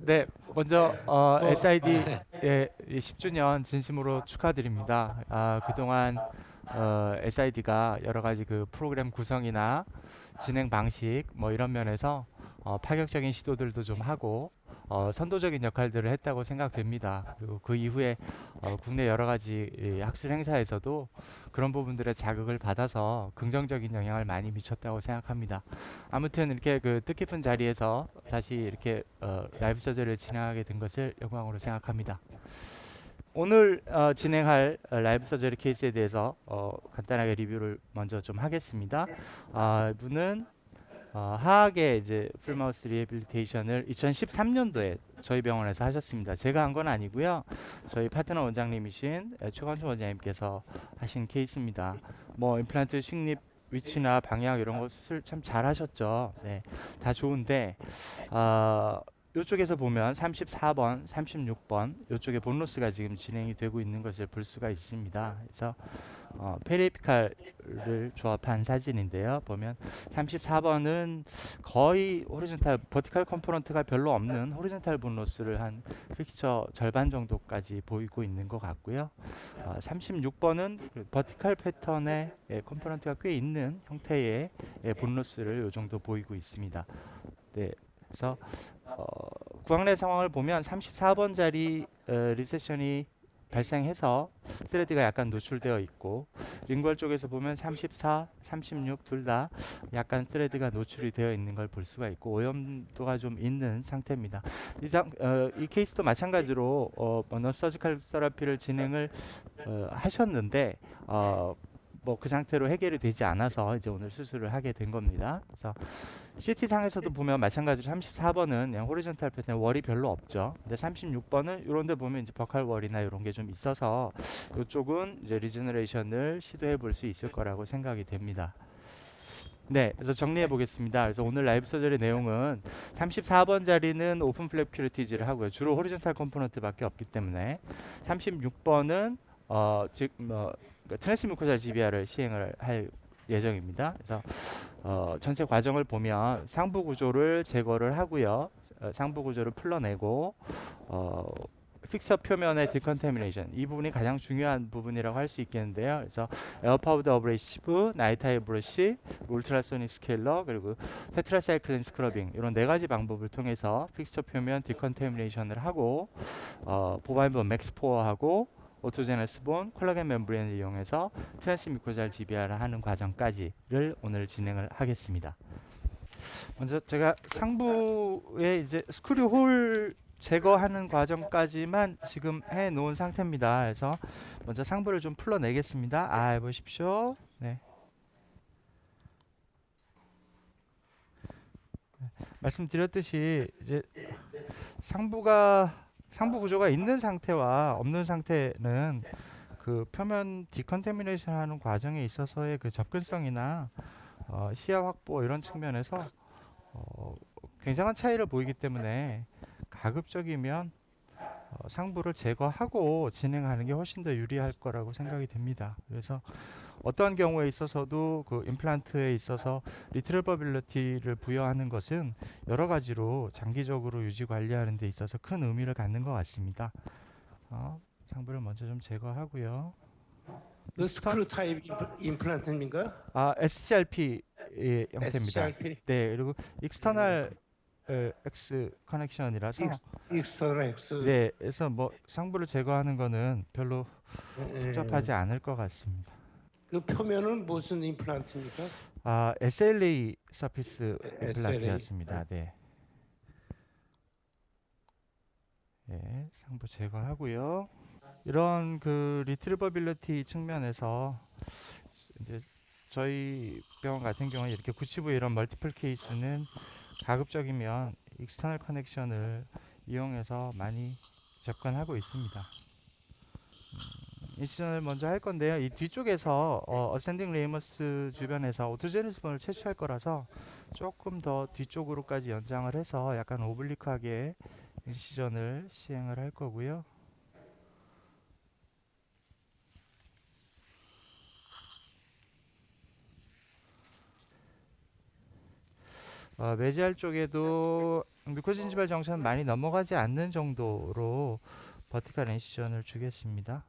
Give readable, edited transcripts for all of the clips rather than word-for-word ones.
네, 먼저 뭐, SID의 10주년 진심으로 축하드립니다. 그동안 SID가 여러 가지 그 프로그램 구성이나 진행 방식 뭐 이런 면에서 파격적인 시도들도 좀 하고 선도적인 역할들을 했다고 생각됩니다. 그리고 그 이후에 국내 여러 가지 이 학술 행사에서도 그런 부분들의 자극을 받아서 긍정적인 영향을 많이 미쳤다고 생각합니다. 아무튼 이렇게 그 뜻깊은 자리에서 다시 이렇게 라이브 서저를 진행하게 된 것을 영광으로 생각합니다. 오늘 진행할 라이브 서저리 케이스에 대해서 간단하게 리뷰를 먼저 좀 하겠습니다. 이분은 하악의 이제 풀마우스 리해빌리테이션을 2013년도에 저희 병원에서 하셨습니다. 제가 한 건 아니고요. 저희 파트너 원장님이신 최관수 원장님께서 하신 케이스입니다. 뭐 임플란트 식립 위치나 방향 이런 것을 참 잘하셨죠. 네, 다 좋은데 이쪽에서 보면 34번, 36번 이쪽에 본로스가 지금 진행이 되고 있는 것을 볼 수가 있습니다. 그래서 페리에피칼을 조합한 사진인데요. 보면 34번은 거의 호리존탈 버티컬 컴포넌트가 별로 없는 호리존탈 본로스를 한 픽처 절반 정도까지 보이고 있는 것 같고요. 36번은 버티컬 패턴의 컴포넌트가 꽤 있는 형태의 본로스를 이 정도 보이고 있습니다. 네. 그래서 어, 구강내 상황을 보면 34번짜리 리세션이 발생해서 스레드가 약간 노출되어 있고 링걸 쪽에서 보면 34, 36 둘 다 약간 스레드가 노출이 되어 있는 걸 볼 수가 있고 오염도가 좀 있는 상태입니다. 이 케이스도 마찬가지로 너스 서지컬 세라피를 진행을 하셨는데 뭐 그 상태로 해결이 되지 않아서 이제 오늘 수술을 하게 된 겁니다. 그래서 CT 상에서도 보면 마찬가지로 34번은 그냥 호리존탈 패턴 월이 별로 없죠. 근데 36번은 이런 데 보면 이제 버칼 월이나 이런 게 좀 있어서 이쪽은 이제 리저너레이션을 시도해 볼 수 있을 거라고 생각이 됩니다. 네, 그래서 정리해 보겠습니다. 그래서 오늘 라이브 서저리 내용은 34번 자리는 오픈 플랩 큐리티지를 하고요. 주로 호리존탈 컴포넌트밖에 없기 때문에 36번은 트랜스뮤코잘 GBR을 시행을 할 예정입니다. 그래서 전체 과정을 보면 상부 구조를 제거를 하고요. 상부 구조를 풀러내고 어, 픽서 표면의 디컨테미네이션 이 부분이 가장 중요한 부분이라고 할 수 있겠는데요. 그래서 에어파우드 어브레이시브, 나이타이 브러쉬, 울트라소닉 스케일러 그리고 테트라사이클린 스크러빙 이런 네 가지 방법을 통해서 픽스처 표면 디컨테미네이션을 하고 보바이브 맥스포어하고 오토제너스본 콜라겐 멤브레인을 이용해서 트랜스미코잘 GBR을 하는 과정까지를 오늘 진행을 하겠습니다. 먼저 제가 상부에 이제 스크류 홀 제거하는 과정까지만 지금 해 놓은 상태입니다. 그래서 먼저 상부를 좀 풀어내겠습니다. 보십시오. 네. 말씀드렸듯이 이제 상부 구조가 있는 상태와 없는 상태는 그 표면 디컨테미네이션 하는 과정에 있어서의 그 접근성이나 시야 확보 이런 측면에서 어, 굉장한 차이를 보이기 때문에 가급적이면 상부를 제거하고 진행하는 게 훨씬 더 유리할 거라고 생각이 됩니다. 그래서 어떠한 경우에 있어서도 그 임플란트에 있어서 리트레버빌리티를 부여하는 것은 여러 가지로 장기적으로 유지 관리하는 데 있어서 큰 의미를 갖는 것 같습니다. 상부를 먼저 좀 제거하고요. 그 익스턴 스크류 타입 임플란트입니까? SCRP 형태입니다. SCRP, 네, 그리고 익스터널 X 커넥션이라서 익스터널 X. 네, 그래서 뭐 상부를 제거하는 거는 별로 복잡하지 않을 것 같습니다. 그 표면은 무슨 임플란트입니까? SLA 서피스 SLA. 임플란트였습니다. 네, 네, 상부 제거하고요. 이런 그 리트리버빌리티 측면에서 이제 저희 병원 같은 경우에 이렇게 97부 이런 멀티플 케이스는 가급적이면 익스터널 커넥션을 이용해서 많이 접근하고 있습니다. 인시전을 먼저 할 건데요. 이 뒤쪽에서 어센딩 레이머스 주변에서 오토제니스본을 채취할 거라서 조금 더 뒤쪽으로까지 연장을 해서 약간 오블리크하게 인시전을 시행을 할 거고요. 매지알 쪽에도 뮤코진 지발 정선 많이 넘어가지 않는 정도로 버티컬 엔시전을 주겠습니다.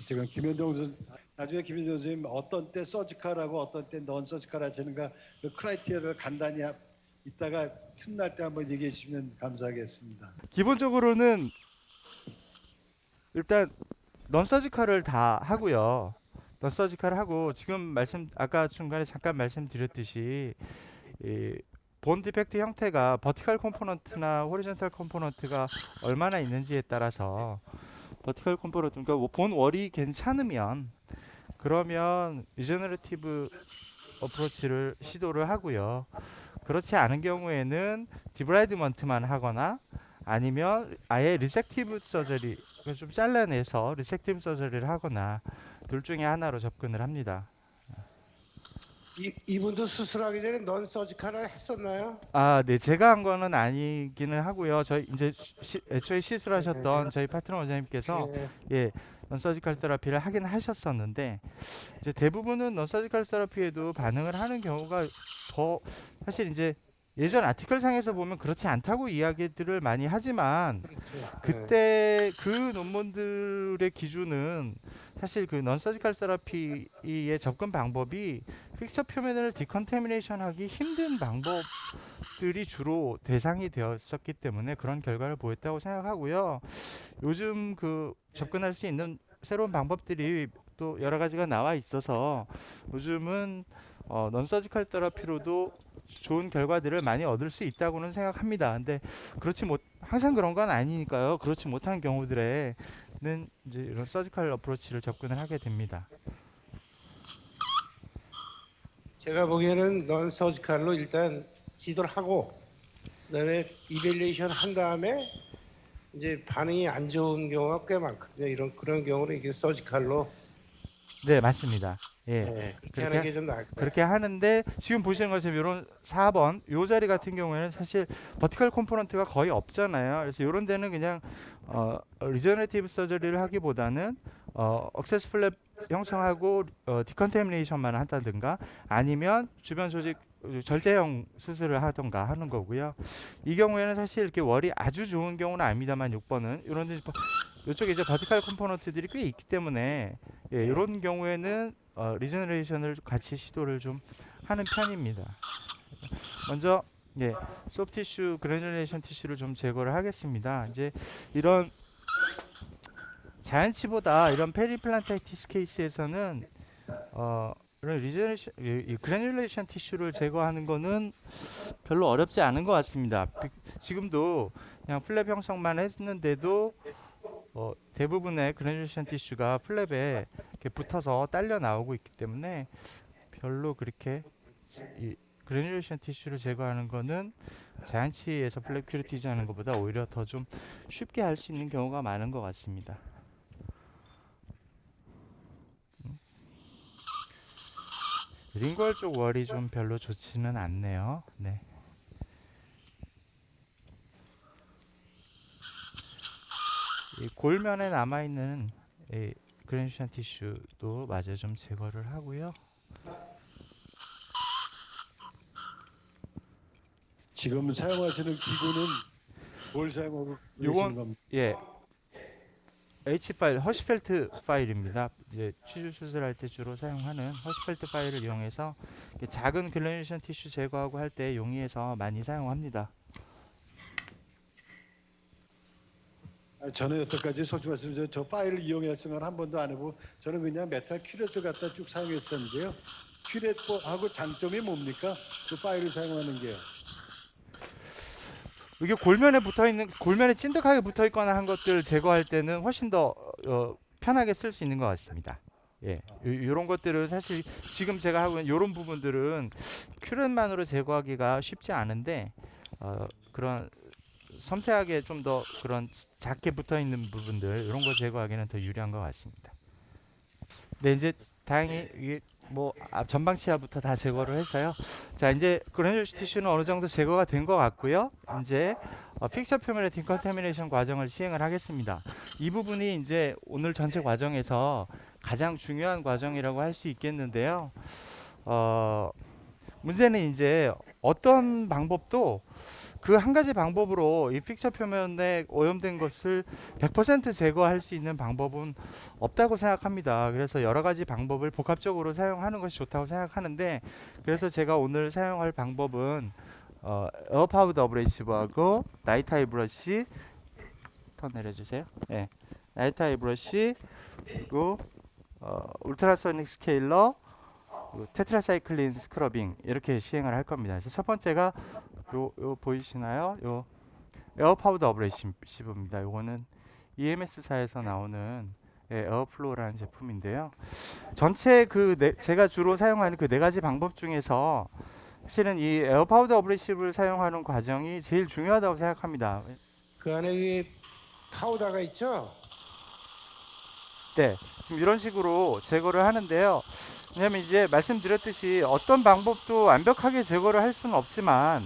지금 김현종 선 나중에 김현종 선생님 어떤 때 서지컬하고 어떤 때 넌 서지컬 하시는가 그 크라이테리아를 간단히 이따가 틈날 때 한번 얘기해 주시면 감사하겠습니다. 기본적으로는 일단 넌서지컬을 다 하고요. 넌서지컬 하고 지금 아까 중간에 잠깐 말씀드렸듯이 본 디펙트 형태가 버티컬 컴포넌트나 호리존탈 컴포넌트가 얼마나 있는지에 따라서 버티컬 컴포넌트 그러니까 본 월이 괜찮으면 그러면 리제너레티브 어프로치를 시도를 하고요. 그렇지 않은 경우에는 디브라이드먼트만 하거나 아니면 아예 리섹티브 서저리 좀 잘라내서 리섹티브 서저리를 하거나 둘 중에 하나로 접근을 합니다. 이분도 수술하기 전에 넌 서지컬을 했었나요? 아, 네, 제가 한 거는 아니기는 하고요. 저희 이제 애초에 시술하셨던 저희 파트너 원장님께서 예. 넌서지컬 테라피를 하긴 하셨었는데 이제 대부분은 넌서지컬 테라피에도 반응을 하는 경우가 더 사실 이제 예전 아티클 상에서 보면 그렇지 않다고 이야기들을 많이 하지만 그렇죠. 그때 그 논문들의 기준은 사실 그 넌서지컬 테라피의 접근 방법이 픽처 표면을 디컨테미네이션 하기 힘든 방법들이 주로 대상이 되었었기 때문에 그런 결과를 보였다고 생각하고요. 요즘 그 접근할 수 있는 새로운 방법들이 또 여러 가지가 나와 있어서 요즘은 넌서지컬 테라피로도 좋은 결과들을 많이 얻을 수 있다고는 생각합니다. 근데 항상 그런 건 아니니까요. 그렇지 못한 경우들에는 이제 이런 서지컬 어프로치를 접근을 하게 됩니다. 제가 보기에는 넌 서지컬로 일단 시도를 하고 그다음에 이밸리에이션 한 다음에 이제 반응이 안 좋은 경우가 꽤 많거든요. 그런 경우는 이게 서지컬로 네, 맞습니다. 예. 그렇게 하는 게 좀 나을 것 그렇게 같습니다. 하는데 지금 보시는 것처럼 이런 4번 요 자리 같은 경우에는 사실 버티컬 컴포넌트가 거의 없잖아요. 그래서 이런 데는 그냥 리저너티브 서저리를 하기보다는 억세스 플랩 형성하고 디컨테미네이션만 한다든가 아니면 주변 조직 절제형 수술을 하던가 하는 거고요. 이 경우에는 사실 이렇게 월이 아주 좋은 경우는 아닙니다만 6번은 이런 데 이쪽에 이제 버티컬 컴포넌트들이 꽤 있기 때문에 예, 이런 경우에는 리저너레이션을 같이 시도를 좀 하는 편입니다. 먼저 소프트 티슈, 그래듈레이션 티슈를 좀 제거를 하겠습니다. 이제 이런 자연치보다 이런 페리플란타이티스 케이스에서는 이런 리저너레이션, 이 그래듈레이션 티슈를 제거하는 거는 별로 어렵지 않은 것 같습니다. 지금도 그냥 플랩 형성만 했는데도 대부분의 그래듈레이션 티슈가 플랩에 이렇게 붙어서 딸려 나오고 있기 때문에 별로 그렇게 이 그래듈레이션 티슈를 제거하는 거는 자연치에서 플랩 큐리티즈 하는 것보다 오히려 더 좀 쉽게 할 수 있는 경우가 많은 것 같습니다. 링걸 쪽 월이 좀 별로 좋지는 않네요. 네. 이 골면에 남아있는 이 그래듈레이션 티슈도 마저 좀 제거를 하고요. 지금 사용하시는 기구는 뭘 사용하고 요건 계시는 겁니까? 예, H 파일, 허시펠트 파일입니다. 이제 치주 수술할 때 주로 사용하는 허시펠트 파일을 이용해서 작은 글래듈레이션 티슈 제거하고 할 때 용이해서 많이 사용합니다. 저는 여태까지 솔직히 말씀드리면 저 파일을 이용했으면 한 번도 안 해보고 저는 그냥 메탈 큐렛을 갖다 쭉 사용했었는데요. 큐렛하고 장점이 뭡니까? 그 파일을 사용하는 게요. 이게 골면에 찐득하게 붙어 있거나 한 것들 제거할 때는 훨씬 더 편하게 쓸 수 있는 것 같습니다. 예, 이런 것들은 사실 지금 제가 하고 있는 이런 부분들은 큐렛만으로 제거하기가 쉽지 않은데 그런 섬세하게 좀 더 그런 작게 붙어 있는 부분들 이런 거 제거하기는 더 유리한 것 같습니다. 네, 이제 다행히 이게 뭐 전방 치아부터 다 제거를 해서요. 자, 이제 그래놀 티슈는 어느 정도 제거가 된 것 같고요. 이제 픽처 표면의 디컨타미네이션 과정을 시행을 하겠습니다. 이 부분이 이제 오늘 전체 과정에서 가장 중요한 과정이라고 할 수 있겠는데요. 문제는 이제 어떤 방법도 그 한 가지 방법으로 이 픽처 표면에 오염된 것을 100% 제거할 수 있는 방법은 없다고 생각합니다. 그래서 여러 가지 방법을 복합적으로 사용하는 것이 좋다고 생각하는데, 그래서 제가 오늘 사용할 방법은 에어 파우더 어브레이시브하고 나이트 아이 브러쉬, 턴 내려주세요. 네, 나이트 아이 브러쉬, 그리고 울트라소닉 스케일러, 그리고 테트라사이클린 스크러빙, 이렇게 시행을 할 겁니다. 그래서 첫 번째가 요 보이시나요? 요 에어 파우더 어브레이시브입니다. 요거는 EMS사에서 나오는 에어플로우라는 제품인데요. 전체 제가 주로 사용하는 그 네 가지 방법 중에서 사실은 이 에어 파우더 어브레이시브를 사용하는 과정이 제일 중요하다고 생각합니다. 그 안에 이 파우더가 있죠? 네, 지금 이런 식으로 제거를 하는데요. 왜냐면 이제 말씀드렸듯이 어떤 방법도 완벽하게 제거를 할 수는 없지만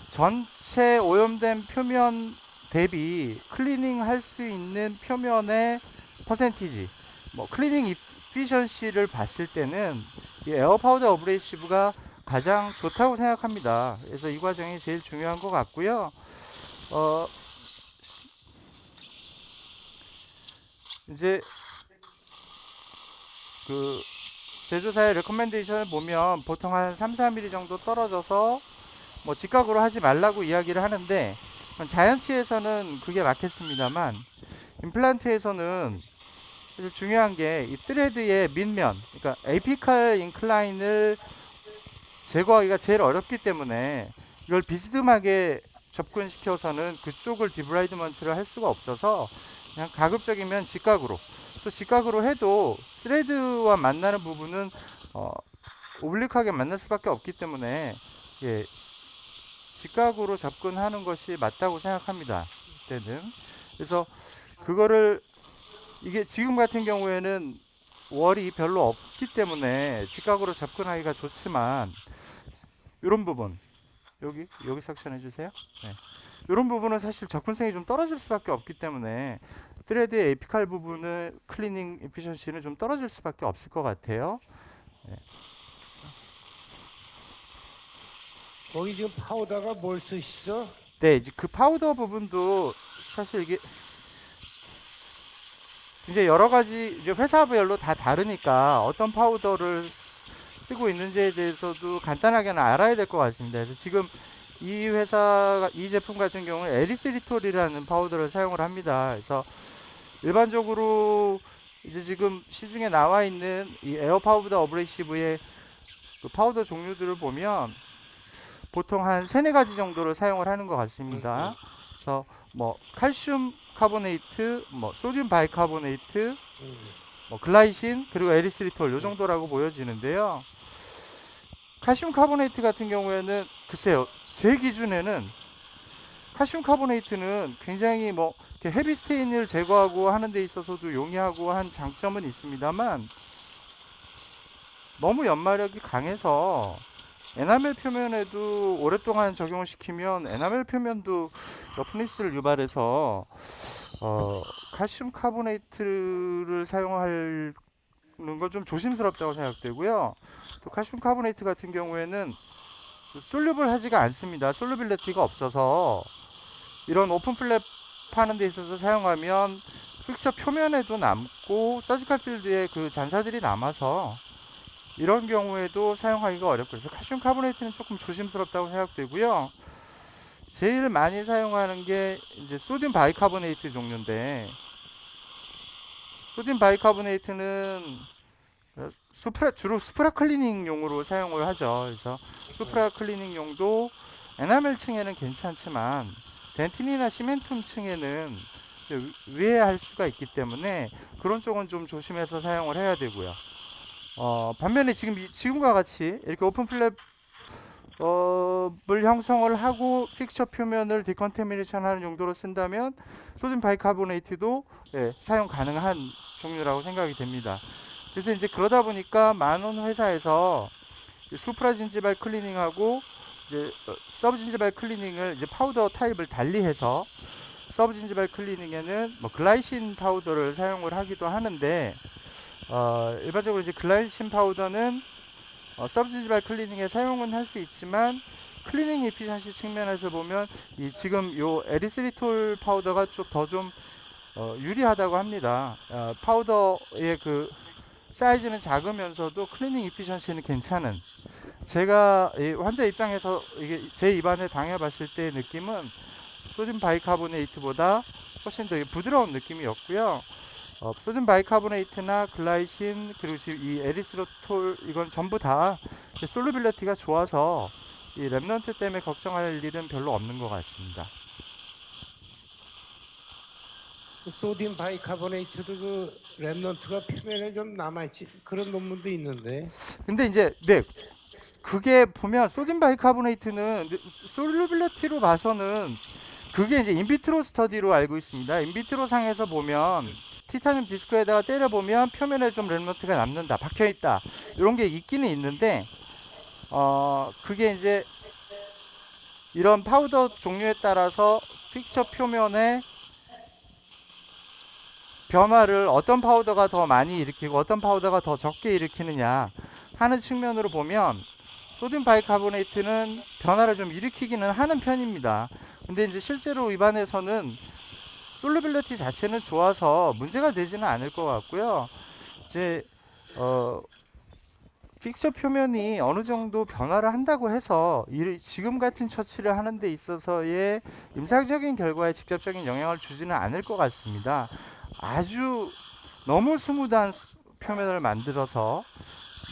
전체 오염된 표면 대비 클리닝 할 수 있는 표면의 퍼센티지, 뭐 클리닝 이피션시를 봤을 때는 이 에어 파우더 어브레이시브가 가장 좋다고 생각합니다. 그래서 이 과정이 제일 중요한 것 같고요. 이제 그 제조사의 레코멘데이션을 보면 보통 한 3, 4mm 정도 떨어져서 뭐 직각으로 하지 말라고 이야기를 하는데, 자이언츠에서는 그게 맞겠습니다만 임플란트에서는 사실 중요한 게 이 트레드의 밑면, 그러니까 에이피칼 인클라인을 제거하기가 제일 어렵기 때문에 이걸 비스듬하게 접근시켜서는 그쪽을 디브라이드먼트를 할 수가 없어서 그냥 가급적이면 직각으로, 또 직각으로 해도 스레드와 만나는 부분은 오블릭하게 만날 수밖에 없기 때문에 예, 직각으로 접근하는 것이 맞다고 생각합니다. 이때는. 그래서 그거를 이게 지금 같은 경우에는 월이 별로 없기 때문에 직각으로 접근하기가 좋지만, 이런 부분 여기 섹션 해주세요. 네. 이런 부분은 사실 접근성이 좀 떨어질 수밖에 없기 때문에 트레드의 에피칼 부분의 클리닝 에피션시는 좀 떨어질 수밖에 없을 것 같아요. 네. 거기 지금 파우더가 뭘 쓰시죠? 네, 이제 그 파우더 부분도 사실 이게 이제 여러 가지 이제 회사별로 다 다르니까 어떤 파우더를 쓰고 있는지에 대해서도 간단하게는 알아야 될 것 같습니다. 그래서 지금 이 회사가 이 제품 같은 경우는 에리스리톨이라는 파우더를 사용을 합니다. 그래서 일반적으로 이제 지금 시중에 나와 있는 이 에어 파우더 어브레이시브의 그 파우더 종류들을 보면 보통 한 3-4가지 정도를 사용을 하는 것 같습니다. 그래서 뭐 칼슘 카보네이트, 뭐 소듐 바이카보네이트, 뭐 글라이신, 그리고 에리스리톨, 요 정도라고 보여지는데요. 칼슘 카보네이트 같은 경우에는 글쎄요, 제 기준에는 칼슘 카보네이트는 굉장히 뭐 헤비 스테인을 제거하고 하는 데 있어서도 용이하고 한 장점은 있습니다만 너무 연마력이 강해서 에나멜 표면에도 오랫동안 적용을 시키면 에나멜 표면도 러프니스를 유발해서 칼슘 카보네이트를 사용하는 건 좀 조심스럽다고 생각되고요. 또 칼슘 카보네이트 같은 경우에는 솔루블 하지가 않습니다. 솔루빌리티가 없어서 이런 오픈 플랩 파는 데 있어서 사용하면 픽처 표면에도 남고 서지컬 필드에 그 잔사들이 남아서 이런 경우에도 사용하기가 어렵고, 그래서 칼슘 카보네이트는 조금 조심스럽다고 생각되고요. 제일 많이 사용하는 게 이제 소듐 바이카보네이트 종류인데, 소듐 바이카보네이트는 주로 수프라 클리닝용으로 사용을 하죠. 그래서 수프라 클리닝용도 에나멜 층에는 괜찮지만 덴틴이나 시멘툼 층에는 위해할 수가 있기 때문에 그런 쪽은 좀 조심해서 사용을 해야 되고요. 반면에 지금과 같이 이렇게 오픈 플랩을 형성을 하고 픽처 표면을 디컨테미네이션 하는 용도로 쓴다면 소듐 바이카보네이트도 사용 가능한 종류라고 생각이 됩니다. 그래서 이제 그러다 보니까 많은 회사에서 수프라 진지발 클리닝하고 이제 서브 진지발 클리닝을 이제 파우더 타입을 달리해서 서브 진지발 클리닝에는 뭐 글라이신 파우더를 사용을 하기도 하는데 일반적으로 이제 글라이신 파우더는 서브 진지발 클리닝에 사용은 할 수 있지만 클리닝 이피션시 측면에서 보면 이 지금 요 에리스리톨 파우더가 좀 더 좀 유리하다고 합니다. 파우더의 그 사이즈는 작으면서도 클리닝 이피션시는 괜찮은. 제가 이 환자 입장에서 이게 제 입안에 당해봤을 때의 느낌은 소듐 바이카보네이트보다 훨씬 더 부드러운 느낌이었고요. 소듐 바이카보네이트나 글라이신 그리고 지금 이 에리스리톨 이건 전부 다 솔루빌리티가 좋아서 이 랩넌트 때문에 걱정할 일은 별로 없는 것 같습니다. 소디움 바이카보네이트도 그 랩넌트가 표면에 좀 남아있지 그런 논문도 있는데. 근데 이제 네 그게 보면 소듐 바이카보네이트는 솔루빌리티로 봐서는 그게 이제 인비트로 스터디로 알고 있습니다. 인비트로 상에서 보면 티타늄 디스크에다가 때려보면 표면에 좀 랩넌트가 남는다, 박혀있다 이런 게 있기는 있는데 그게 이제 이런 파우더 종류에 따라서 픽처 표면에 변화를 어떤 파우더가 더 많이 일으키고 어떤 파우더가 더 적게 일으키느냐 하는 측면으로 보면 소듐 바이카보네이트는 변화를 좀 일으키기는 하는 편입니다. 근데 이제 실제로 입안에서는 솔루빌리티 자체는 좋아서 문제가 되지는 않을 것 같고요. 이제 픽처 표면이 어느 정도 변화를 한다고 해서 지금 같은 처치를 하는 데 있어서의 임상적인 결과에 직접적인 영향을 주지는 않을 것 같습니다. 아주 너무 스무드한 표면을 만들어서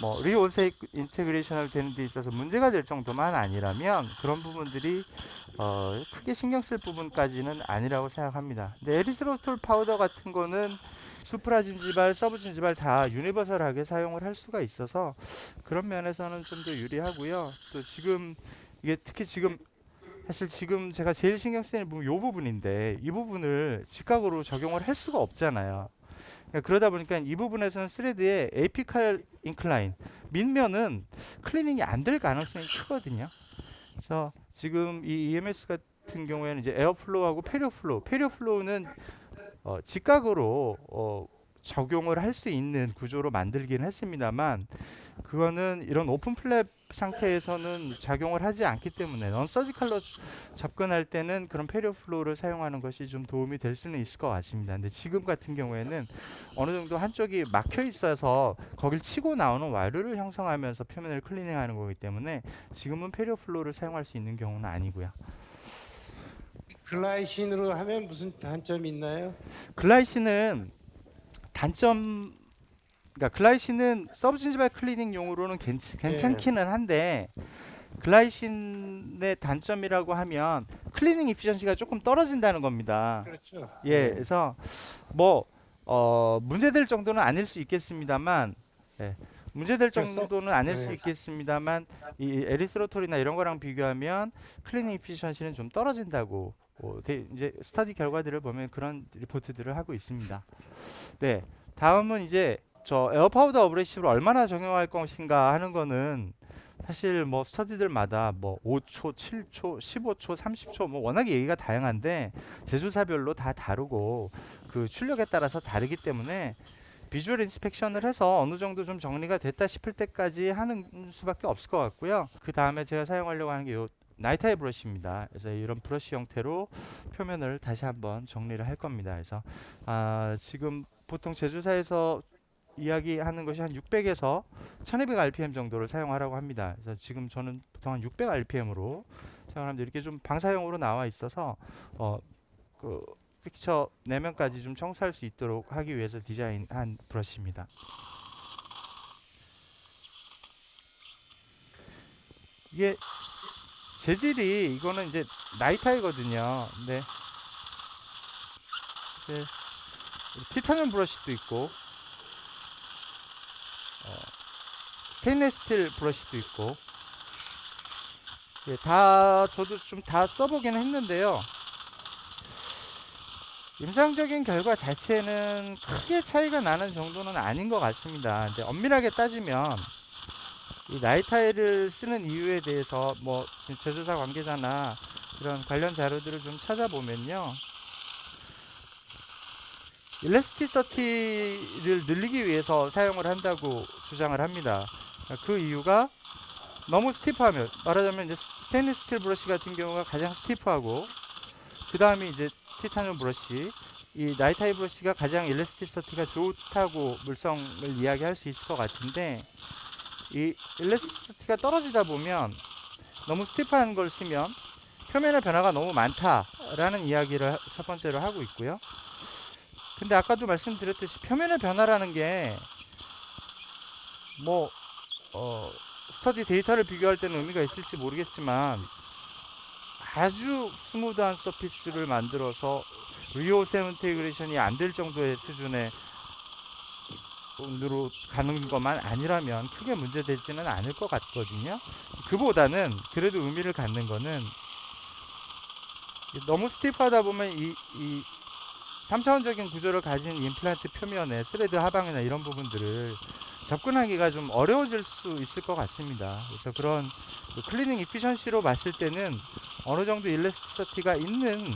뭐 리오세익 인테그레이션을 되는 데 있어서 문제가 될 정도만 아니라면 그런 부분들이 크게 신경 쓸 부분까지는 아니라고 생각합니다. 근데 에리스로톨 파우더 같은 거는 수프라 진지발, 서브 진지발 다 유니버설하게 사용을 할 수가 있어서 그런 면에서는 좀 더 유리하고요. 또 지금 이게 특히 지금 사실 지금 제가 제일 신경 쓰이는 부분 이 부분인데 이 부분을 직각으로 적용을 할 수가 없잖아요. 그러다 보니까 이 부분에서는 스레드의 에이피칼 인클라인 밑면은 클리닝이 안 될 가능성이 크거든요. 그래서 지금 이 EMS 같은 경우에는 이제 에어플로우하고 페리어플로우는 직각으로 적용을 할 수 있는 구조로 만들긴 했습니다만 그거는 이런 오픈 플랩 상태에서는 작용을 하지 않기 때문에 넌 서지컬로 접근할 때는 그런 페리어플로우를 사용하는 것이 좀 도움이 될 수는 있을 것 같습니다. 근데 지금 같은 경우에는 어느 정도 한쪽이 막혀 있어서 거길 치고 나오는 와류를 형성하면서 표면을 클리닝하는 거기 때문에 지금은 페리어플로우를 사용할 수 있는 경우는 아니고요. 글라이신으로 하면 무슨 단점이 있나요? 글라이신은 단점 그러니까 글라이신은 서브 진지발 클리닝용으로는 괜찮기는 한데 글라이신의 단점이라고 하면 클리닝 이피션시가 조금 떨어진다는 겁니다. 그렇죠. 예, 그래서 뭐 문제될 정도는 아닐 수 있겠습니다만 문제될 정도는 아닐 수 있겠습니다만 이 에리스로톨이나 이런 거랑 비교하면 클리닝 이피션시는 좀 떨어진다고 이제 스터디 결과들을 보면 그런 리포트들을 하고 있습니다. 네, 다음은 이제 저 에어파우더 어브레시브를 얼마나 적용할 것인가 하는 거는 사실 뭐 스터디들마다 뭐 5초, 7초, 15초, 30초 뭐 워낙에 얘기가 다양한데 제조사별로 다 다르고 그 출력에 따라서 다르기 때문에 비주얼 인스펙션을 해서 어느 정도 좀 정리가 됐다 싶을 때까지 하는 수밖에 없을 것 같고요. 그 다음에 제가 사용하려고 하는 게 요 나이타이 브러쉬입니다. 그래서 이런 브러쉬 형태로 표면을 다시 한번 정리를 할 겁니다. 그래서 지금 보통 제조사에서 이야기하는 것이 한 600에서 1200 rpm 정도를 사용하라고 합니다. 그래서 지금 저는 보통 한 600 rpm으로 사용하는데 이렇게 좀 방사형으로 나와 있어서 그 픽처 내면까지 좀 청소할 수 있도록 하기 위해서 디자인한 브러쉬입니다. 이게 재질이 이거는 이제 나이타이거든요. 근데 이제 티타늄 브러쉬도 있고 스테인리스 스틸 브러쉬도 있고 다 저도 좀 다 써보긴 했는데요. 임상적인 결과 자체는 크게 차이가 나는 정도는 아닌 것 같습니다. 근데 엄밀하게 따지면 이 나이타일을 쓰는 이유에 대해서 뭐 제조사 관계자나 이런 관련 자료들을 좀 찾아보면요, 일레스티서티를 늘리기 위해서 사용을 한다고 주장을 합니다. 그 이유가 너무 스티프하면, 말하자면 이제 스테인리스 스틸 브러쉬 같은 경우가 가장 스티프하고, 그 다음에 이제 티타늄 브러쉬, 이 나이타일 브러쉬가 가장 일레스티서티가 좋다고 물성을 이야기할 수 있을 것 같은데, 이 일레스티서티가 떨어지다 보면 너무 스티프한 걸 쓰면 표면의 변화가 너무 많다라는 이야기를 첫 번째로 하고 있고요. 근데 아까도 말씀드렸듯이 표면의 변화라는 게 뭐 스터디 데이터를 비교할 때는 의미가 있을지 모르겠지만, 아주 스무드한 서피스를 만들어서 리오세인테그레이션이 안 될 정도의 수준의 으로 가는 것만 아니라면 크게 문제되지는 않을 것 같거든요. 그보다는 그래도 의미를 갖는 거는, 너무 스티프하다 보면 이 3차원적인 구조를 가진 임플란트 표면에 스레드 하방이나 이런 부분들을 접근하기가 좀 어려워질 수 있을 것 같습니다. 그래서 그런 클리닝 이피션시로 봤을 때는 어느 정도 일레스티서티가 있는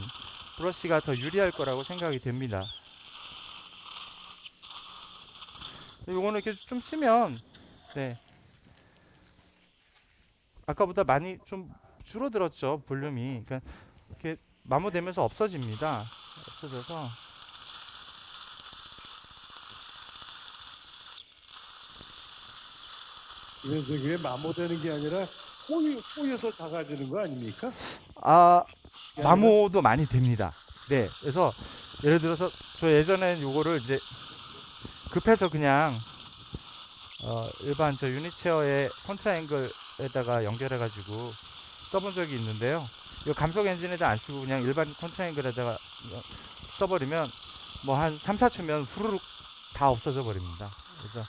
브러쉬가 더 유리할 거라고 생각이 됩니다. 이거는 이렇게 좀 쓰면, 네, 아까보다 많이 좀 줄어들었죠, 볼륨이. 그러니까 이렇게 마모되면서 없어집니다. 없어져서. 그게 마모되는 게 아니라 꼬여서 작아지는 거 아닙니까? 마모도 많이 됩니다. 네, 그래서 예를 들어서 저 예전엔 요거를 이제 급해서 그냥 일반 저 유니체어의 컨트라앵글에다가 연결해가지고 써본 적이 있는데요. 이 감속 엔진에다 안 쓰고 그냥 일반 컨트라앵글에다가 써버리면 뭐 한 3, 4초면 후루룩 다 없어져 버립니다. 그래서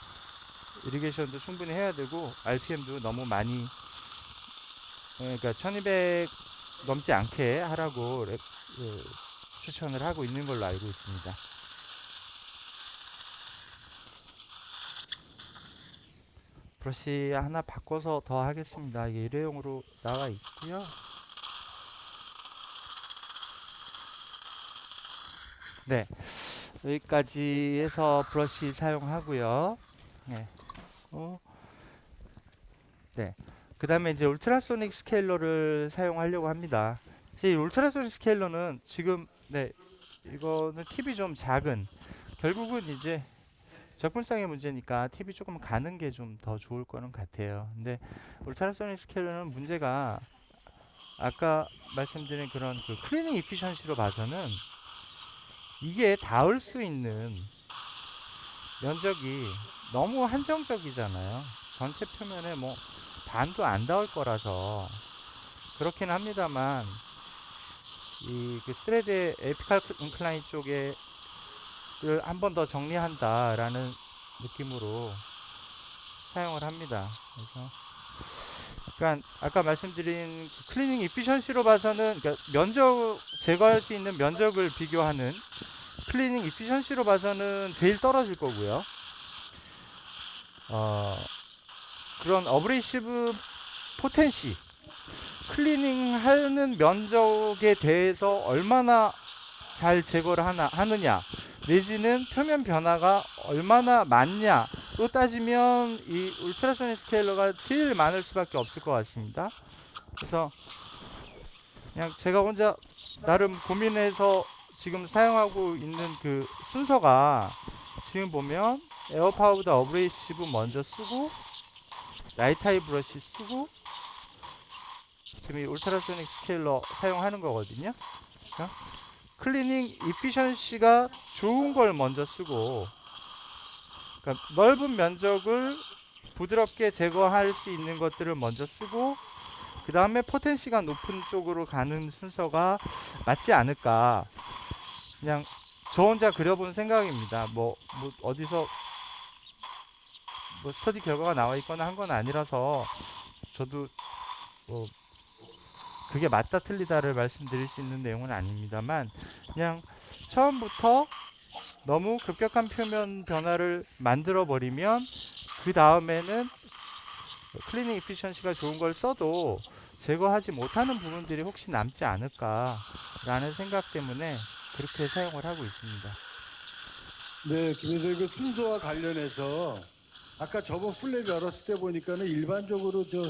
이리게이션도 충분히 해야 되고 RPM도 너무 많이, 그러니까 1200 넘지 않게 하라고 추천을 하고 있는 걸로 알고 있습니다. 브러쉬 하나 바꿔서 더 하겠습니다. 이게 일회용으로 나와 있고요. 네, 여기까지 해서 브러쉬 사용하고요. 네. 네. 그 다음에 이제 울트라소닉 스케일러를 사용하려고 합니다. 이 울트라소닉 스케일러는 지금, 네, 이거는 팁이 좀 작은, 결국은 이제 접근성의 문제니까 팁이 조금 가는 게 좀 더 좋을 거는 같아요. 근데 울트라소닉 스케일러는 문제가, 아까 말씀드린 그런 그 클리닝 이피션시로 봐서는 이게 닿을 수 있는 면적이 너무 한정적이잖아요. 전체 표면에 뭐 반도 안 닿을 거라서 그렇긴 합니다만, 이 그 스레드의 에피칼 인클라인 쪽에 한 번 더 정리한다라는 느낌으로 사용을 합니다. 그래서 그러니까 아까 말씀드린 그 클리닝 이피션시로 봐서는, 그러니까 면적 제거할 수 있는 면적을 비교하는 클리닝 이피션시로 봐서는 제일 떨어질 거고요. 그런 어브레이시브 포텐시, 클리닝 하는 면적에 대해서 얼마나 잘 제거를 하느냐, 내지는 표면 변화가 얼마나 많냐로 따지면 이 울트라소닉 스케일러가 제일 많을 수밖에 없을 것 같습니다. 그래서 그냥 제가 혼자 나름 고민해서 지금 사용하고 있는 그 순서가, 지금 보면 에어파우더 어브레이시브 먼저 쓰고 나이타이 브러쉬 쓰고 지금 이 울트라소닉 스케일러 사용하는 거거든요. 클리닝 이피션시가 좋은 걸 먼저 쓰고, 그러니까 넓은 면적을 부드럽게 제거할 수 있는 것들을 먼저 쓰고, 그 다음에 포텐시가 높은 쪽으로 가는 순서가 맞지 않을까, 그냥 저 혼자 그려본 생각입니다. 뭐 어디서 뭐 스터디 결과가 나와 있거나 한 건 아니라서 저도 뭐 그게 맞다 틀리다를 말씀드릴 수 있는 내용은 아닙니다만, 그냥 처음부터 너무 급격한 표면 변화를 만들어 버리면 그 다음에는 클리닝 이피션시가 좋은 걸 써도 제거하지 못하는 부분들이 혹시 남지 않을까라는 생각 때문에 그렇게 사용을 하고 있습니다. 네, 김현석 그 순서와 관련해서 아까 저번 플랩 열었을 때 보니까는 일반적으로 저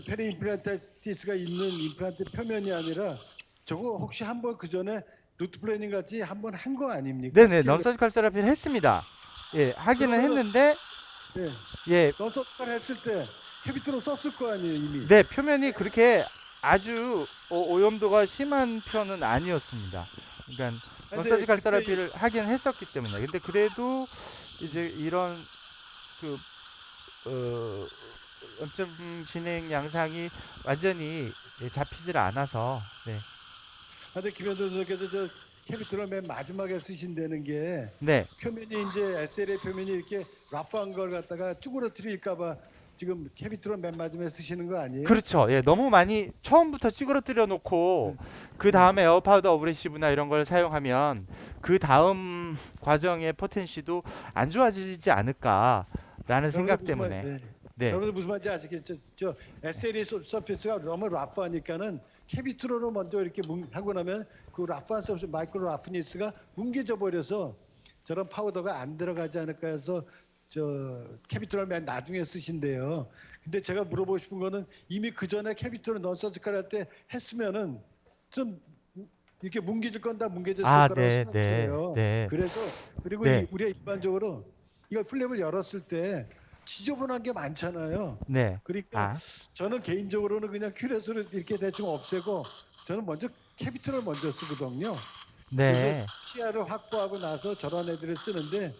페리 임플란티스가 있는 임플란트 표면이 아니라 저거 혹시 한번 그 전에 루트 플래닝 같이 한번 한 거 아닙니까? 네네, 스킬을. 넌서지컬 세라피를 했습니다. 예, 하기는 그러면은- 했는데 네, 예, 넌서지컬 했을 때 캐비트로 썼을 거 아니에요 이미. 네, 표면이 그렇게 아주 오염도가 심한 편은 아니었습니다. 그러니까 근데 넌서지컬 그때 세라피를 하긴 했었기 때문에. 근데 그래도 이제 이런 그 염증 진행 양상이 완전히 잡히질 않아서 네, 근데 김현석 선수께서 저 캐비트를 맨 마지막에 쓰신다는 게 네, 표면이 이제 SLA 표면이 이렇게 라프한 걸 갖다가 쭈그러뜨릴까봐 지금 캐비트로 맨 마지막에 쓰시는 거 아니에요? 그렇죠. 예, 너무 많이 처음부터 찌그러뜨려 놓고 그 다음에 에어파우더 어브레시브나 이런 걸 사용하면 그 다음 과정의 포텐시도 안 좋아지지 않을까라는 생각 때문에 네, 여러분들 무슨 말인지 아시겠죠? 저 SLA 서페이스가 너무 라프하니까는 캐비트로 먼저 이렇게 하고 나면 그 라프한 서페이스 마이크로 라프니스가 뭉개져 버려서 저런 파우더가 안 들어가지 않을까 해서 저 캐비트를 맨 나중에 쓰신대요. 근데 제가 물어보고 싶은 거는 이미 그 전에 캐비트를 넌서지컬 할 때 했으면은 좀 이렇게 뭉개질 건 다 뭉개졌을 아, 거라고 네, 네, 생각해요. 네, 그래서 그리고 네, 우리가 일반적으로 이걸 플랩을 열었을 때 지저분한 게 많잖아요. 네, 그러니까 아, 저는 개인적으로는 그냥 큐레스를 이렇게 대충 없애고 저는 먼저 캐비트를 먼저 쓰거든요. 그래서 네, 시야를 확보하고 나서 저런 애들을 쓰는데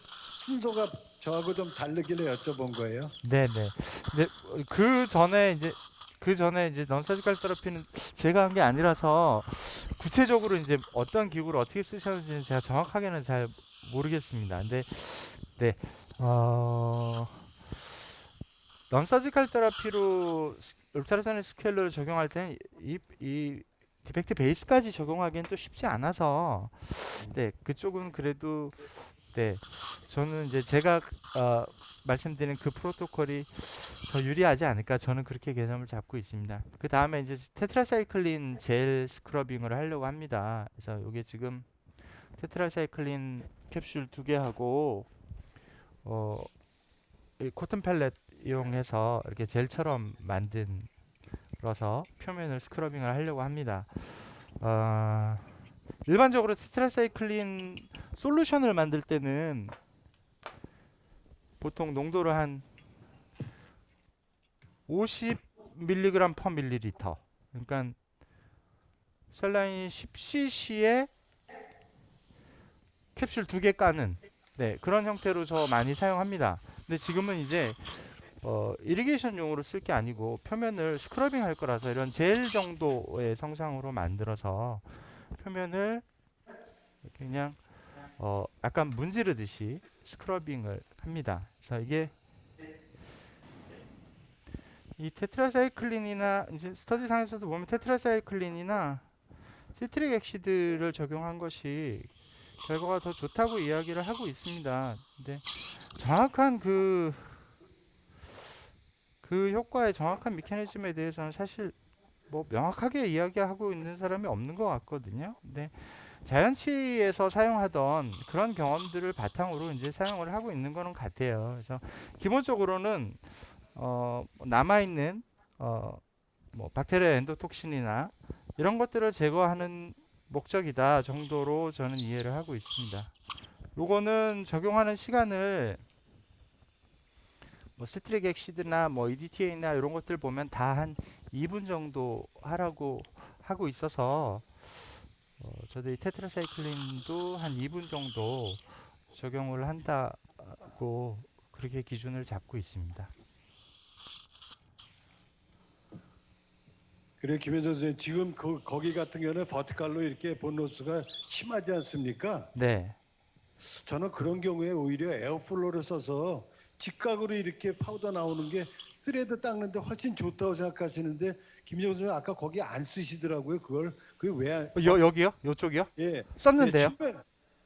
순서가 저하고 좀 다르길래 여쭤본 거예요. 네, 네. 근데 그 전에 이제 넌서지컬 테라피는 제가 한 게 아니라서 구체적으로 이제 어떤 기구를 어떻게 쓰셨는지는 제가 정확하게는 잘 모르겠습니다. 근데 네, 어, 넌서지컬 테라피로 울트라소닉 스케일러를 적용할 때는 이 디펙트 베이스까지 적용하기는 또 쉽지 않아서 네, 그쪽은 그래도 네, 저는 이제 제가 어, 말씀드린 그 프로토콜이 더 유리하지 않을까 저는 그렇게 개념을 잡고 있습니다. 그 다음에 이제 테트라사이클린 젤 스크러빙을 하려고 합니다. 그래서 이게 지금 테트라사이클린 캡슐 2개하고 이 코튼 펠렛 이용해서 이렇게 젤처럼 만들어서 표면을 스크러빙을 하려고 합니다. 어, 일반적으로 테트라사이클린 솔루션을 만들 때는 보통 농도를 한 50mg per 밀리리터. 그러니까 셀라인 10cc에 캡슐 2개 까는 네, 그런 형태로 저 많이 사용합니다. 근데 지금은 이제 이리게이션용으로 쓸 게 아니고 표면을 스크러빙 할 거라서 이런 젤 정도의 성상으로 만들어서 표면을 이렇게 그냥 약간 문지르듯이 스크러빙을 합니다. 그래서 이게 이 테트라사이클린이나 이제 스터디상에서도 보면 테트라사이클린이나 시트릭 엑시드를 적용한 것이 결과가 더 좋다고 이야기를 하고 있습니다. 근데 정확한 그 효과의 정확한 메커니즘에 대해서는 사실 뭐 명확하게 이야기하고 있는 사람이 없는 것 같거든요. 근데 자연치에서 사용하던 그런 경험들을 바탕으로 이제 사용을 하고 있는 거는 같아요. 그래서 기본적으로는 남아있는 뭐 박테리아 엔도톡신이나 이런 것들을 제거하는 목적이다 정도로 저는 이해를 하고 있습니다. 요거는 적용하는 시간을 뭐 스트릭 엑시드나 뭐 EDTA나 이런 것들 보면 다 한 2분 정도 하라고 하고 있어서 저도 이 테트라사이클린도 한 2분 정도 적용을 한다고 그렇게 기준을 잡고 있습니다. 그래 김현선 선생님 지금 거기 같은 경우는 버티컬로 이렇게 본로스가 심하지 않습니까? 네, 저는 그런 경우에 오히려 에어플로를 써서 직각으로 이렇게 파우더 나오는 게 스레드 닦는데 훨씬 좋다고 생각하시는데 김정우 선생님 아까 거기 안 쓰시더라고요. 그게 왜 안? 여기요? 요쪽이요? 예. 썼는데요. 예,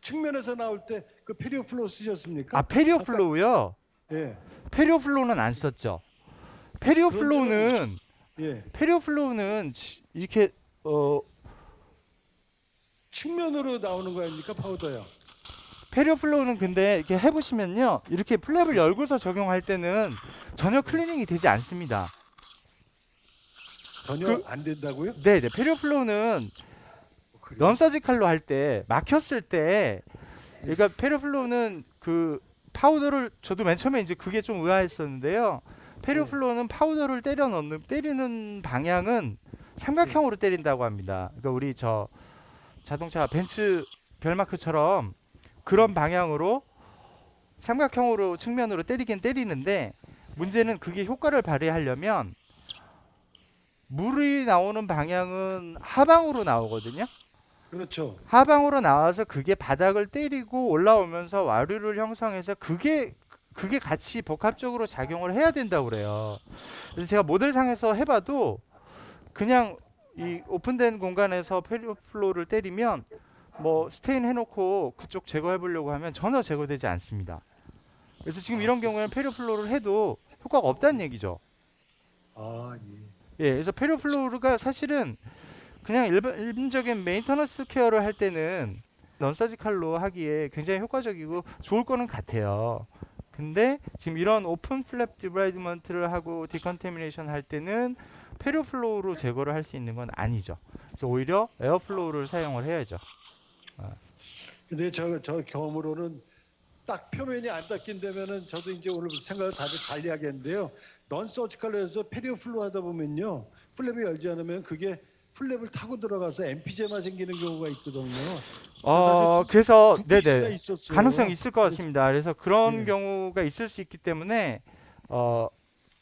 측면에서 나올 때 그 페리오플로 쓰셨습니까? 아, 페리오플로우요? 예. 페리오플로우는 안 썼죠. 페리오플로우는 예. 이렇게 측면으로 나오는 거 아닙니까 파우더요? 페리오플로우는 근데 이렇게 해보시면요, 이렇게 플랩을 열고서 적용할 때는 전혀 클리닝이 되지 않습니다. 전혀 안 된다고요? 네네, 페리오플로우는 넌 서지컬로 할 때 막혔을 때, 그러니까 페리오플로우는 그 파우더를, 저도 맨 처음에 이제 그게 좀 의아했었는데요. 페리오플로우는 파우더를 때리는 방향은 삼각형으로 때린다고 합니다. 그러니까 우리 저 자동차 벤츠 별마크처럼 그런 방향으로 삼각형으로 측면으로 때리긴 때리는데, 문제는 그게 효과를 발휘하려면 물이 나오는 방향은 하방으로 나오거든요. 그렇죠. 하방으로 나와서 그게 바닥을 때리고 올라오면서 와류를 형성해서 그게 같이 복합적으로 작용을 해야 된다고 그래요. 그래서 제가 모델상에서 해봐도 그냥 이 오픈된 공간에서 페리오플로우를 때리면 뭐 스테인 해놓고 그쪽 제거해 보려고 하면 전혀 제거되지 않습니다. 그래서 지금 이런 경우에는 페리오플로우를 해도 효과가 없다는 얘기죠. 아 예. 예, 그래서 페리오플로우가 사실은 그냥 일반적인 메인터넌스 케어를 할 때는 넌서지칼로 하기에 굉장히 효과적이고 좋을 거는 같아요. 근데 지금 이런 오픈 플랩 디브라이드먼트를 하고 디컨테미네이션 할 때는 페리오플로우로 제거를 할 수 있는 건 아니죠. 그래서 오히려 에어플로우를 사용을 해야죠. 근데 저 경험으로는 딱 표면이 안 닦인다면은 저도 이제 오늘 생각을 다들 달리 하겠는데요. 넌 서지컬로 해서 페리오플로 하다 보면요. 플랩이 열지 않으면 그게 플랩을 타고 들어가서 엠피제마 생기는 경우가 있거든요. 그래서 네네, 수가 있었어요. 가능성이 있을 것 같습니다. 그래서 그런 예. 경우가 있을 수 있기 때문에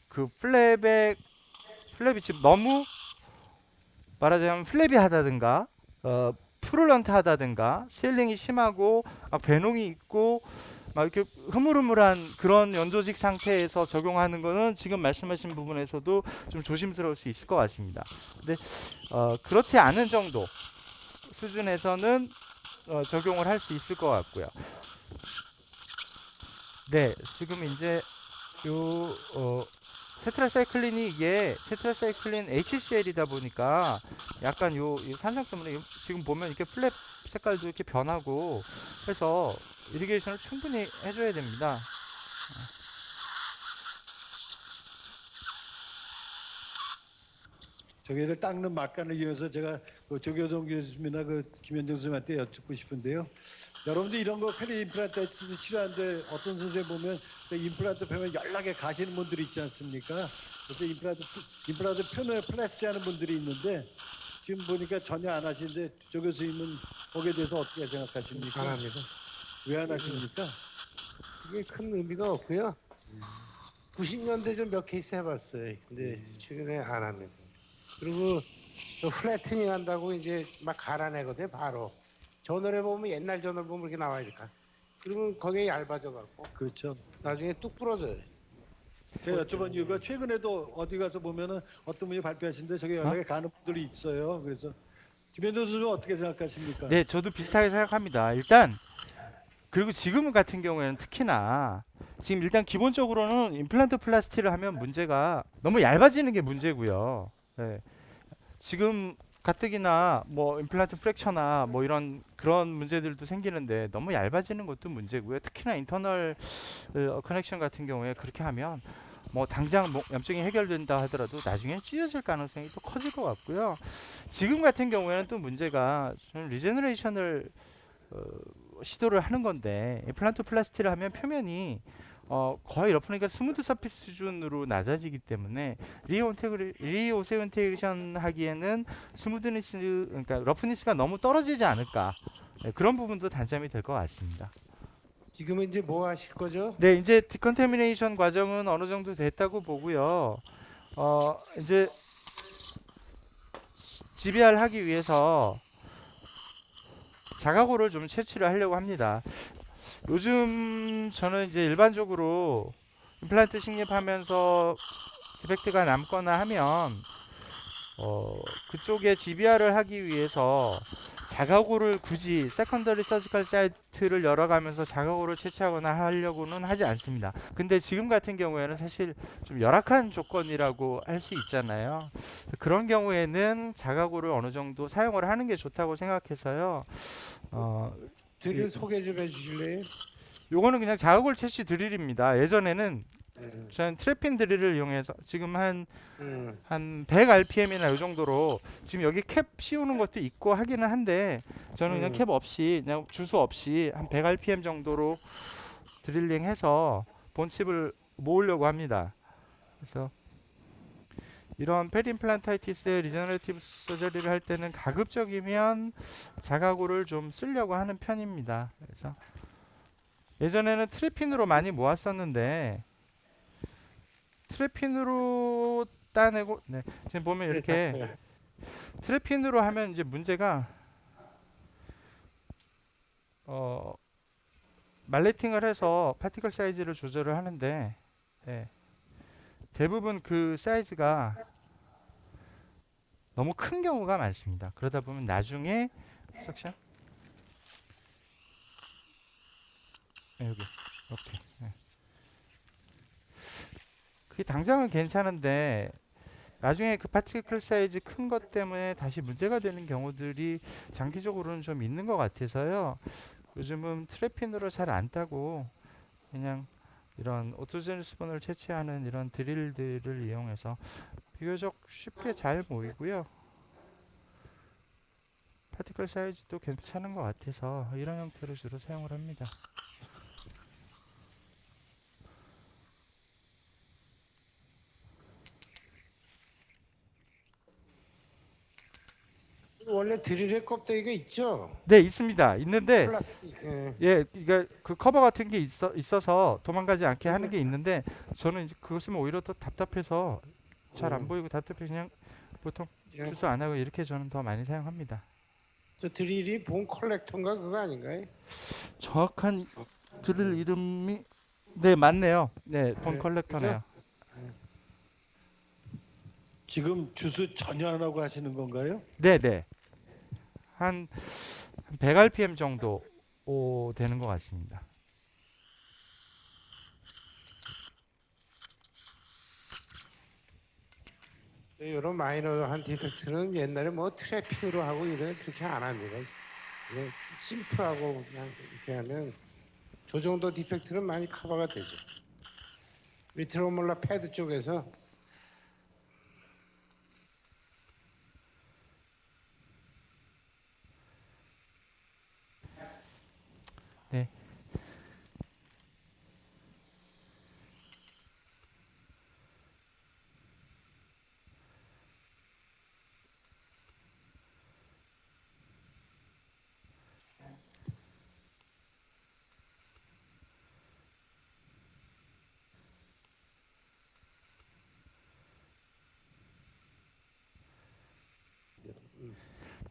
그 플랩이 지금 너무 말하자면 플랩이 하다든가 푸를런트 하다든가 실링이 심하고 막 배농이 있고 막 이렇게 흐물흐물한 그런 연조직 상태에서 적용하는 거는 지금 말씀하신 부분에서도 좀 조심스러울 수 있을 것 같습니다. 근데 그렇지 않은 정도 수준에서는 적용을 할 수 있을 것 같고요. 네, 지금 이제 요 테트라사이클린이 이게 테트라사이클린 HCl이다 보니까 약간 이 산성 때문에 지금 보면 이렇게 플랩 색깔도 이렇게 변하고 해서 이리게이션을 충분히 해줘야 됩니다. 저기를 닦는 막간을 이용해서 제가 그 조교동 교수님이나 그 김현정 선생님한테 여쭙고 싶은데요. 여러분들 이런 거 페리 임플란트 치료하는데 어떤 선생님 보면 그 임플란트 표면 연락에 가시는 분들이 있지 않습니까? 그래서 임플란트 표면을 플라스틱 하는 분들이 있는데 지금 보니까 전혀 안 하시는데 조 교수님은 거기에 대해서 어떻게 생각하십니까? 안 합니다. 왜 안 하십니까? 그게 큰 의미가 없고요. 90년대 좀 몇 케이스 해봤어요. 근데 최근에 안 합니다. 그리고 또 플래트닝 한다고 이제 막 갈아내거든 바로. 전월에 보면 옛날 전월 보면 이렇게 나와야 될까. 그러면 거기에 얇아져 갖고 그렇죠. 나중에 뚝 부러져요. 제가 여쭤본 이유가 최근에도 어디 가서 보면은 어떤 분이 발표하시는데 저기 연락에 가는 분들이 있어요. 그래서 김현정 선생님 어떻게 생각하십니까? 네, 저도 비슷하게 생각합니다. 일단 그리고 지금 같은 경우에는 특히나 지금 일단 기본적으로는 임플란트 플라스티를 하면 문제가 너무 얇아지는 게 문제고요. 네. 지금 가뜩이나 뭐 임플란트 프랙처나 뭐 이런 그런 문제들도 생기는데 너무 얇아지는 것도 문제고요. 특히나 인터널 커넥션 같은 경우에 그렇게 하면 뭐 당장 염증이 해결된다 하더라도 나중에 찢어질 가능성이 또 커질 것 같고요. 지금 같은 경우에는 또 문제가 좀 리제너레이션을 시도를 하는 건데 임플란트 플라스티를 하면 표면이 거의 러프니까 스무드 서피스 수준으로 낮아지기 때문에 리오세오 인테그레이션 하기에는 스무드니스, 그러니까 러프니스가 너무 떨어지지 않을까, 네, 그런 부분도 단점이 될 것 같습니다. 지금은 이제 뭐 하실 거죠? 네, 이제 디컨테미네이션 과정은 어느 정도 됐다고 보고요. 이제 GBR 하기 위해서 자가고를 좀 채취를 하려고 합니다. 요즘 저는 이제 일반적으로 임플란트 식립하면서 디펙트가 남거나 하면 그쪽에 GBR을 하기 위해서 자가고를 굳이 세컨더리 서지컬 사이트를 열어가면서 자가고를 채취하거나 하려고는 하지 않습니다. 근데 지금 같은 경우에는 사실 좀 열악한 조건이라고 할 수 있잖아요. 그런 경우에는 자가고를 어느 정도 사용을 하는 게 좋다고 생각해서요. 드릴 소개 좀 해주실래요? 요거는 그냥 자가골 채취 드릴입니다. 예전에는 음, 저는 트래핀 드릴을 이용해서 지금 한 음, 100 RPM이나 이 정도로 지금 여기 캡 씌우는 것도 있고 하기는 한데 저는 그냥 음. 캡 없이 그냥 주수 없이 한 100 RPM 정도로 드릴링해서 본칩을 모으려고 합니다. 그래서 이런 페리임플란타이티스의 리저너레이티브 서저리를 할 때는 가급적이면 자가골을 좀 쓰려고 하는 편입니다. 그래서 예전에는 트래핀으로 많이 모았었는데 트래핀으로 따내고 네, 지금 보면 이렇게 네. 트래핀으로 하면 이제 문제가 말레팅을 해서 파티클 사이즈를 조절을 하는데 예, 대부분 그 사이즈가 너무 큰 경우가 많습니다. 그러다 보면 나중에 석션 여기 이렇게 그게 당장은 괜찮은데 나중에 그 파티클 사이즈 큰 것 때문에 다시 문제가 되는 경우들이 장기적으로는 좀 있는 것 같아서요. 요즘은 트래핀으로 잘 안 따고 그냥 이런 오토제니 스폰을 채취하는 이런 드릴들을 이용해서 비교적 쉽게 잘 모이고요. 파티클 사이즈도 괜찮은 것 같아서 이런 형태로 주로 사용을 합니다. 원래 드릴의 껍데기가 있죠? 네, 있습니다. 있는데 플라스틱. 예. 예, 그러니까 그 커버 같은 게 있어서 도망가지 않게 하는 네. 게 있는데 저는 이제 그거 쓰면 오히려 더 답답해서 잘 안 음. 보이고 답답해 그냥 보통 예. 주소 안 하고 이렇게 저는 더 많이 사용합니다. 저 드릴이 본 컬렉터인가 그거 아닌가요? 정확한 드릴 이름이 네, 맞네요. 네, 본 네, 컬렉터네요. 지금 주수 전혀 안 하고 하시는 건가요? 네, 네. 한 100 RPM 정도 되는 것 같습니다. 이런 마이너한 디펙트는 옛날에 뭐 트래핑으로 하고 이래 그렇게 안 합니다. 그냥 심플하고 그냥 이렇게 하면 저 정도 디펙트는 많이 커버가 되죠. 리트로몰라 패드 쪽에서 네.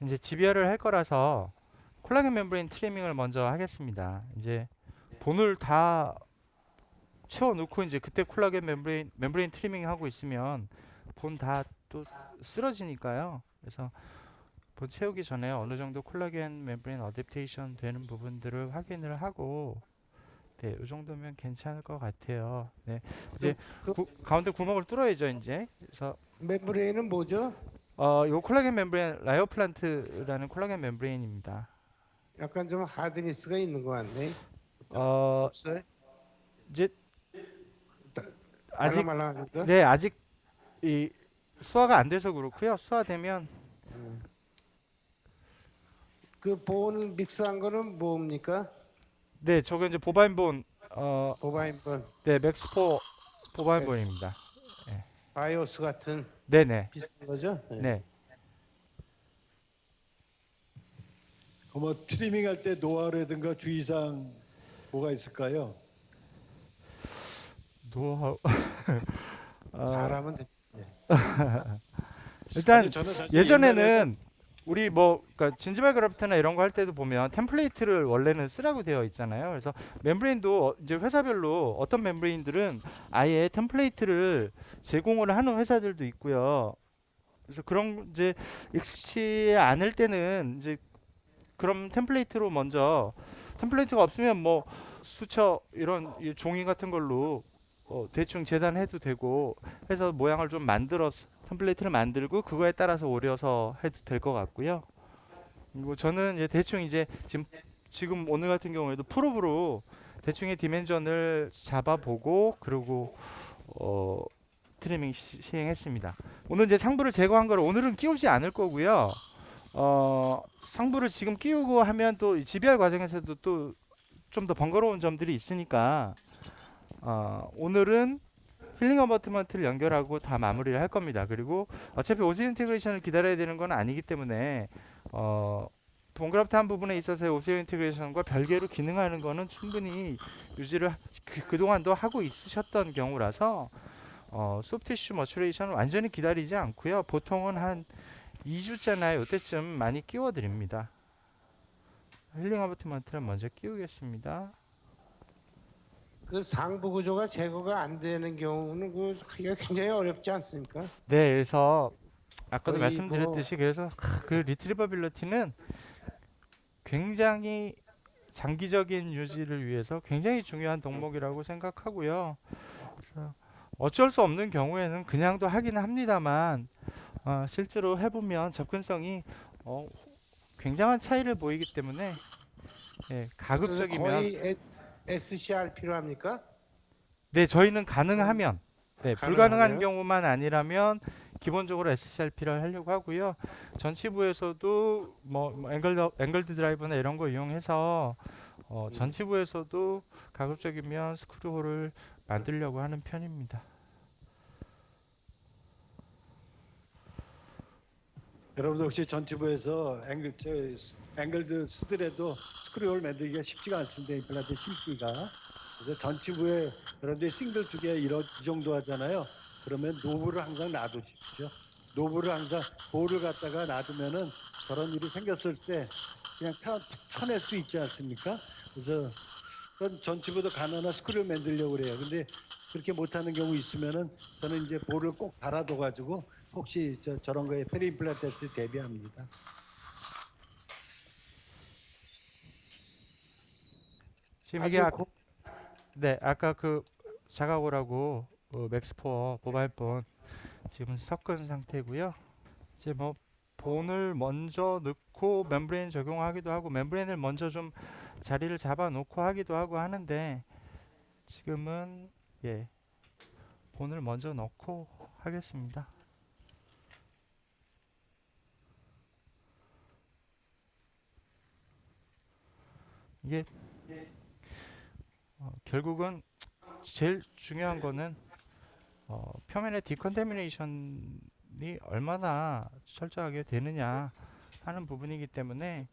이제 GBR을 할 거라서 콜라겐 멤브레인 트리밍을 먼저 하겠습니다. 이제 본을 다 채워 놓고 이제 그때 콜라겐 멤브레인 트리밍 하고 있으면 본 다 또 쓰러지니까요. 그래서 본 채우기 전에 어느 정도 콜라겐 멤브레인 어댑테이션 되는 부분들을 확인을 하고 네, 이 정도면 괜찮을 것 같아요. 네, 이제 그 가운데 구멍을 뚫어야죠, 이제. 그래서 멤브레인은 뭐죠? 요 콜라겐 멤브레인 라이오플란트라는 콜라겐 멤브레인입니다. 약간 좀 하드니스가 있는 것 같네. 어, 없어요? 이제 아직 말랑말랑하니까. 네, 아직 이 수화가 안 돼서 그렇고요. 수화되면 그 본 믹스한 거는 뭡니까? 네, 저거 이제 보바인본 보바인본, 네, 맥스포 보바인본입니다. 바이오스 같은 네, 네. 비슷한 거죠? 네. 네. 뭐 트리밍 할 때 노하우라든가 주의사항 뭐가 있을까요? 노하우 잘하면 돼. 일단 아니, 저는 사실 예전에는 우리 뭐 그러니까 진지발 그래프트나 이런 거 할 때도 보면 템플레이트를 원래는 쓰라고 되어 있잖아요. 그래서 멤브레인도 이제 회사별로 어떤 멤브레인들은 아예 템플레이트를 제공을 하는 회사들도 있고요. 그래서 그런 이제 익숙치 않을 때는 이제 그럼 템플레이트로 먼저 템플레이트가 없으면 뭐 수처 이런 이 종이 같은 걸로 대충 재단해도 되고 해서 모양을 좀 만들어서 템플레이트를 만들고 그거에 따라서 오려서 해도 될 것 같고요. 그리고 저는 이제 대충 이제 지금 오늘 같은 경우에도 프로브로 대충의 디멘전을 잡아보고 그리고 어, 트리밍 시행했습니다. 오늘 이제 상부를 제거한 걸 오늘은 끼우지 않을 거고요. 상부를 지금 끼우고 하면 또 GBR 과정에서도 또 좀 더 번거로운 점들이 있으니까 오늘은 힐링 어버트먼트를 연결하고 다 마무리를 할 겁니다. 그리고 어차피 오스 인테그레이션을 기다려야 되는 건 아니기 때문에 동그랗다한 부분에 있어서의 오스 인테그레이션과 별개로 기능하는 거는 충분히 유지를 그동안도 하고 있으셨던 경우라서 소프티슈 머추레이션을 완전히 기다리지 않고요. 보통은 한 2주째나 이때쯤 많이 끼워 드립니다. 힐링 어버트먼트를 먼저 끼우겠습니다. 그 상부 구조가 제거가 안 되는 경우는 그 하기가 굉장히 어렵지 않습니까? 네, 그래서 아까도 거의 말씀드렸듯이 그래서 그 리트리버빌리티는 굉장히 장기적인 유지를 위해서 굉장히 중요한 덕목이라고 생각하고요. 그래서 어쩔 수 없는 경우에는 그냥도 하긴 합니다만 실제로 해보면 접근성이 굉장한 차이를 보이기 때문에 가급적이면 거의 SCRP로 합니까? 네, 저희는 가능하면 불가능한 가능하면? 경우만 아니라면 기본적으로 SCRP를 하려고 하고요. 전치부에서도 뭐 앵글드 드라이브나 이런 거 이용해서 전치부에서도 가급적이면 스크류홀을 만들려고 하는 편입니다. 여러분들 혹시 전치부에서 앵글드 쓰더라도 스크류홀 만들기가 쉽지가 않습니다. 임플란트 심기가. 그래서 전치부에 여러분들이 싱글 두 개 이 정도 하잖아요. 그러면 노브를 항상 놔두십시오. 노브를 항상 볼을 갖다가 놔두면은 저런 일이 생겼을 때 그냥 쳐낼 수 있지 않습니까? 그래서 그건 전치부도 가능한 스크류 만들려고 그래요. 근데 그렇게 못하는 경우 있으면은 저는 이제 볼을 꼭 달아둬가지고 혹시 저런 거에 페리 임플란트 했을 때 대비합니다. 지금 이게 아주 아까 그 자가오라고 맥스포어 모바일폰 지금 섞은 상태고요. 이제 뭐 본을 먼저 넣고 멤브레인 적용하기도 하고 멤브레인을 먼저 좀 자리를 잡아 놓고 하기도 하고 하는데 지금은 본을 먼저 넣고 하겠습니다. 이게 결국은 제일 중요한 거는 표면의 디컨테미네이션이 얼마나 철저하게 되느냐 하는 부분이기 때문에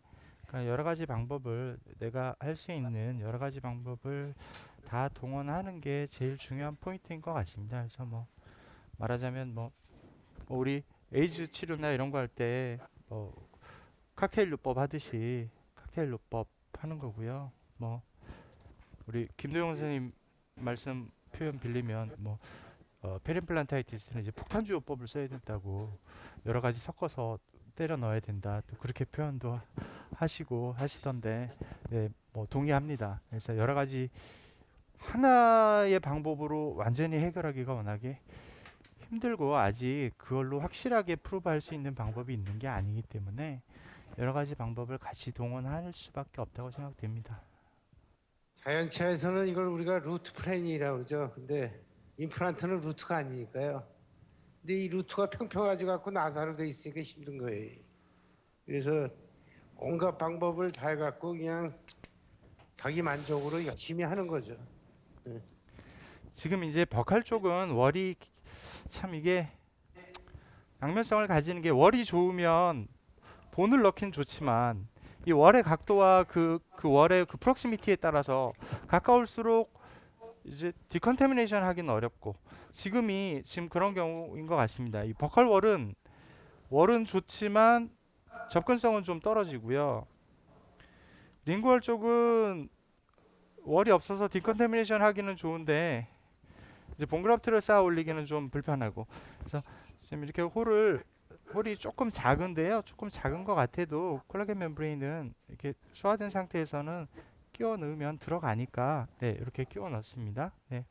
그러니까 여러 가지 방법을 내가 할 수 있는 여러 가지 방법을 다 동원하는 게 제일 중요한 포인트인 것 같습니다. 그래서 뭐 말하자면 뭐 우리 에이즈 치료나 이런 거 할 때 칵테일 요법 하듯이 칵테일 요법 하는 거고요. 뭐 우리 김도영 선생님 말씀 표현 빌리면 뭐 페림플란타이티스는 이제 폭탄주 요법을 써야 된다고 여러 가지 섞어서 때려 넣어야 된다. 또 그렇게 표현도 하시고 하시던데 뭐 동의합니다. 그래서 여러 가지 하나의 방법으로 완전히 해결하기가 워낙에 힘들고 아직 그걸로 확실하게 프로브할 수 있는 방법이 있는 게 아니기 때문에 여러 가지 방법을 같이 동원할 수밖에 없다고 생각됩니다. 자연체에서는 이걸 우리가 루트 플랜이라고 그러죠. 근데 임플란트는 루트가 아니니까요. 근데 이 루트가 평평하지 갖고 나사로 돼 있으니까 힘든 거예요. 그래서 온갖 방법을 다 해갖고 그냥 자기 만족으로 열심히 하는 거죠. 지금 이제 버칼 쪽은 월이 참 이게 양면성을 가지는 게 월이 좋으면 본을 넣긴 좋지만 이 월의 각도와 그 월의 그 프록시미티에 따라서 가까울수록 이제 디컨테미네이션 하기는 어렵고 지금 그런 경우인 것 같습니다. 이 버칼 월은 좋지만 접근성은 좀 떨어지고요. 링구얼 쪽은 월이 없어서 디컨테미네이션 하기는 좋은데 이제 본그라프트를 쌓아 올리기는 좀 불편하고, 그래서 지금 이렇게 홀이 조금 작은데요. 조금 작은 것 같아도 콜라겐 멤브레인은 이렇게 수화된 상태에서는 끼워 넣으면 들어가니까 네, 이렇게 끼워 넣습니다. 네.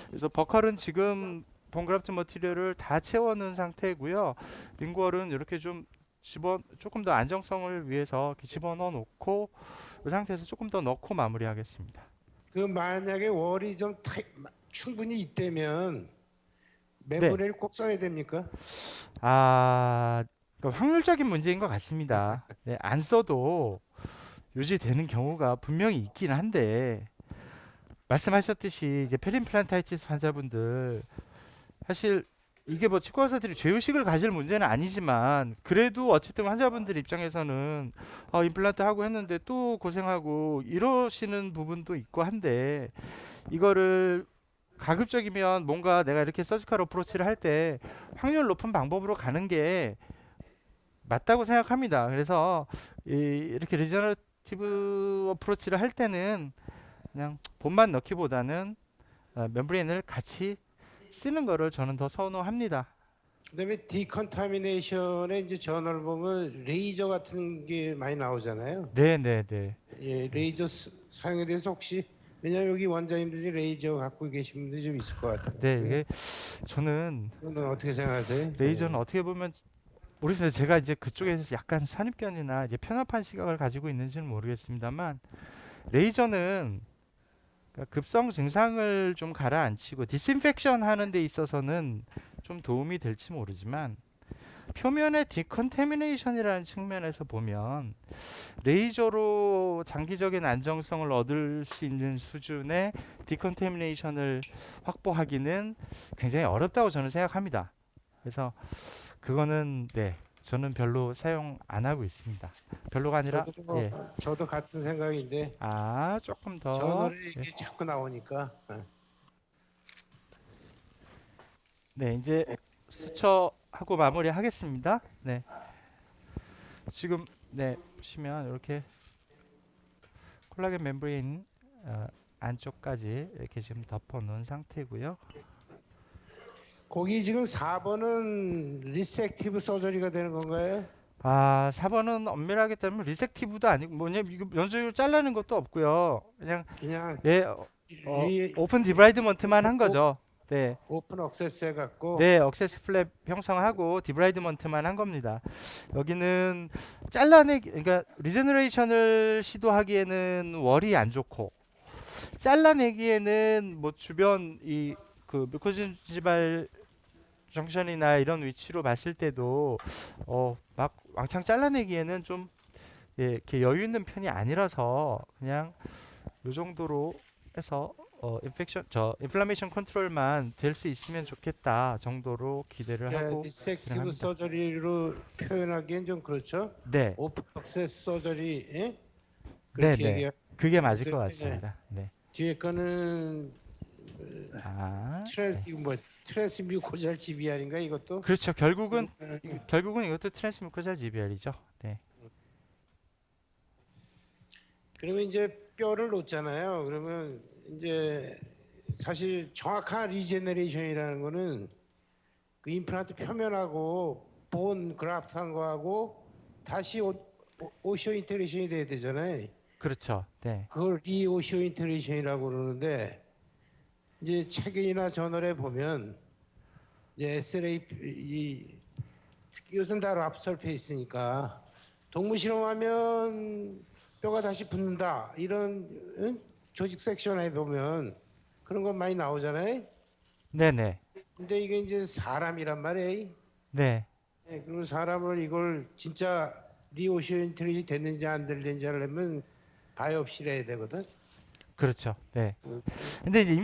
그래서 버컬은 지금 본그라프트 머티리얼을 다 채워 넣은 상태고요. 링구얼은 이렇게 좀 조금 더 안정성을 위해서 이렇게 집어넣어 놓고 이 상태에서 조금 더 넣고 마무리하겠습니다. 그 만약에 월이 좀 충분히 있다면 네. 멤브레인을 꼭 써야 됩니까? 그 확률적인 문제인 것 같습니다. 네, 안 써도 유지되는 경우가 분명히 있긴 한데, 말씀하셨듯이 이제 페림플란타이티스 환자분들 사실 이게 뭐 치과 의사들이 죄의식을 가질 문제는 아니지만 그래도 어쨌든 환자분들 입장에서는 임플란트 하고 했는데 또 고생하고 이러시는 부분도 있고 한데, 이거를 가급적이면 뭔가 내가 이렇게 서지컬 어프로치를 할 때 확률 높은 방법으로 가는 게 맞다고 생각합니다. 그래서 이렇게 리저너티브 어프로치를 할 때는 그냥 본만 넣기보다는 멤브레인을 같이 쓰는 거를 저는 더 선호합니다. 그다음에 디컨타미네이션에 이제 저널 보면 레이저 같은 게 많이 나오잖아요. 네, 네, 네. 예, 레이저 사용에 대해서 혹시, 왜냐면 여기 원장님들 중에 레이저 갖고 계신 분들이 좀 있을 것 같아요. 네, 이게 저는 그건 어떻게 생각하세요? 레이저는 어떻게 보면 모르겠는데 제가 이제 그쪽에서 약간 선입견이나 이제 편협한 시각을 가지고 있는지는 모르겠습니다만, 레이저는 그러니까 급성 증상을 좀 가라앉히고 디스인펙션 하는 데 있어서는 좀 도움이 될지 모르지만, 표면의 디컨테미네이션이라는 측면에서 보면 레이저로 장기적인 안정성을 얻을 수 있는 수준의 디컨테미네이션을 확보하기는 굉장히 어렵다고 저는 생각합니다. 그래서 그거는 네, 저는 별로 사용 안 하고 있습니다. 별로가 아니라 예. 저도 같은 생각인데 조금 더 저널에 이게 자꾸 나오니까. 네, 이제 스쳐하고 마무리하겠습니다. 네. 지금 네, 보시면 이렇게 콜라겐 멤브레인 안쪽까지 이렇게 지금 덮어 놓은 상태고요. 거기 지금 4번은 리섹티브 서저리가 되는 건가요? 4번은 엄밀하게 따지면 리섹티브도 아니고 뭐냐, 이거 연소율 잘라는 것도 없고요. 그냥 그냥 예, 오픈 디브라이드먼트만 한 거죠. 네. 오픈 억세스 해갖고. 네, 억세스 플랩 형성하고 디브라이드먼트만 한 겁니다. 여기는 그러니까 리제너레이션을 시도하기에는 월이 안 좋고, 잘라내기에는 뭐 주변 그 뮤코진 지발 정션이나 이런 위치로 봤을 때도 막 왕창 잘라내기에는 좀 이렇게 여유 있는 편이 아니라서 그냥 요 정도로 해서 인플라메이션 컨트롤만 될 수 있으면 좋겠다 정도로 기대를 하고 리섹티브 진행합니다. 서저리로 표현하기엔 좀 그렇죠. 네, 오픈 억세스 서저리, 예? 네, 그렇게 네. 얘기하. 그게 맞을 것 그다음에 같습니다. 네. 뒤에 거는 네. 트랜스 뮤코잘 GBR인가 이것도? 그렇죠. 결국은 이것도 트랜스뮤코잘 GBR이죠. 네. 그러면 이제 뼈를 놓잖아요. 그러면 이제 사실 정확한 리제너레이션이라는 거는 그 임플란트 표면하고 본 그라프트한 거하고 다시 오시오 인테그레이션이 돼야 되잖아요. 그렇죠. 네. 그걸 리오시오 인테그레이션이라고 그러는데, 이제 책이나 저널에 보면 이제 SLA 이것은 다 랍설페이스니까 동물 실험하면 뼈가 다시 붙는다 이런 조직 섹션에 보면 그런 건 많이 나오잖아요. 네네. 근데 이게 이제 사람이란 말이에요. 네. 네, 그리고 사람을 이걸 진짜 리오시오 인테그레이션이 됐는지 안 됐는지 하려면 바이옵시를 해야 되거든. 그렇죠. 네. 근데 이제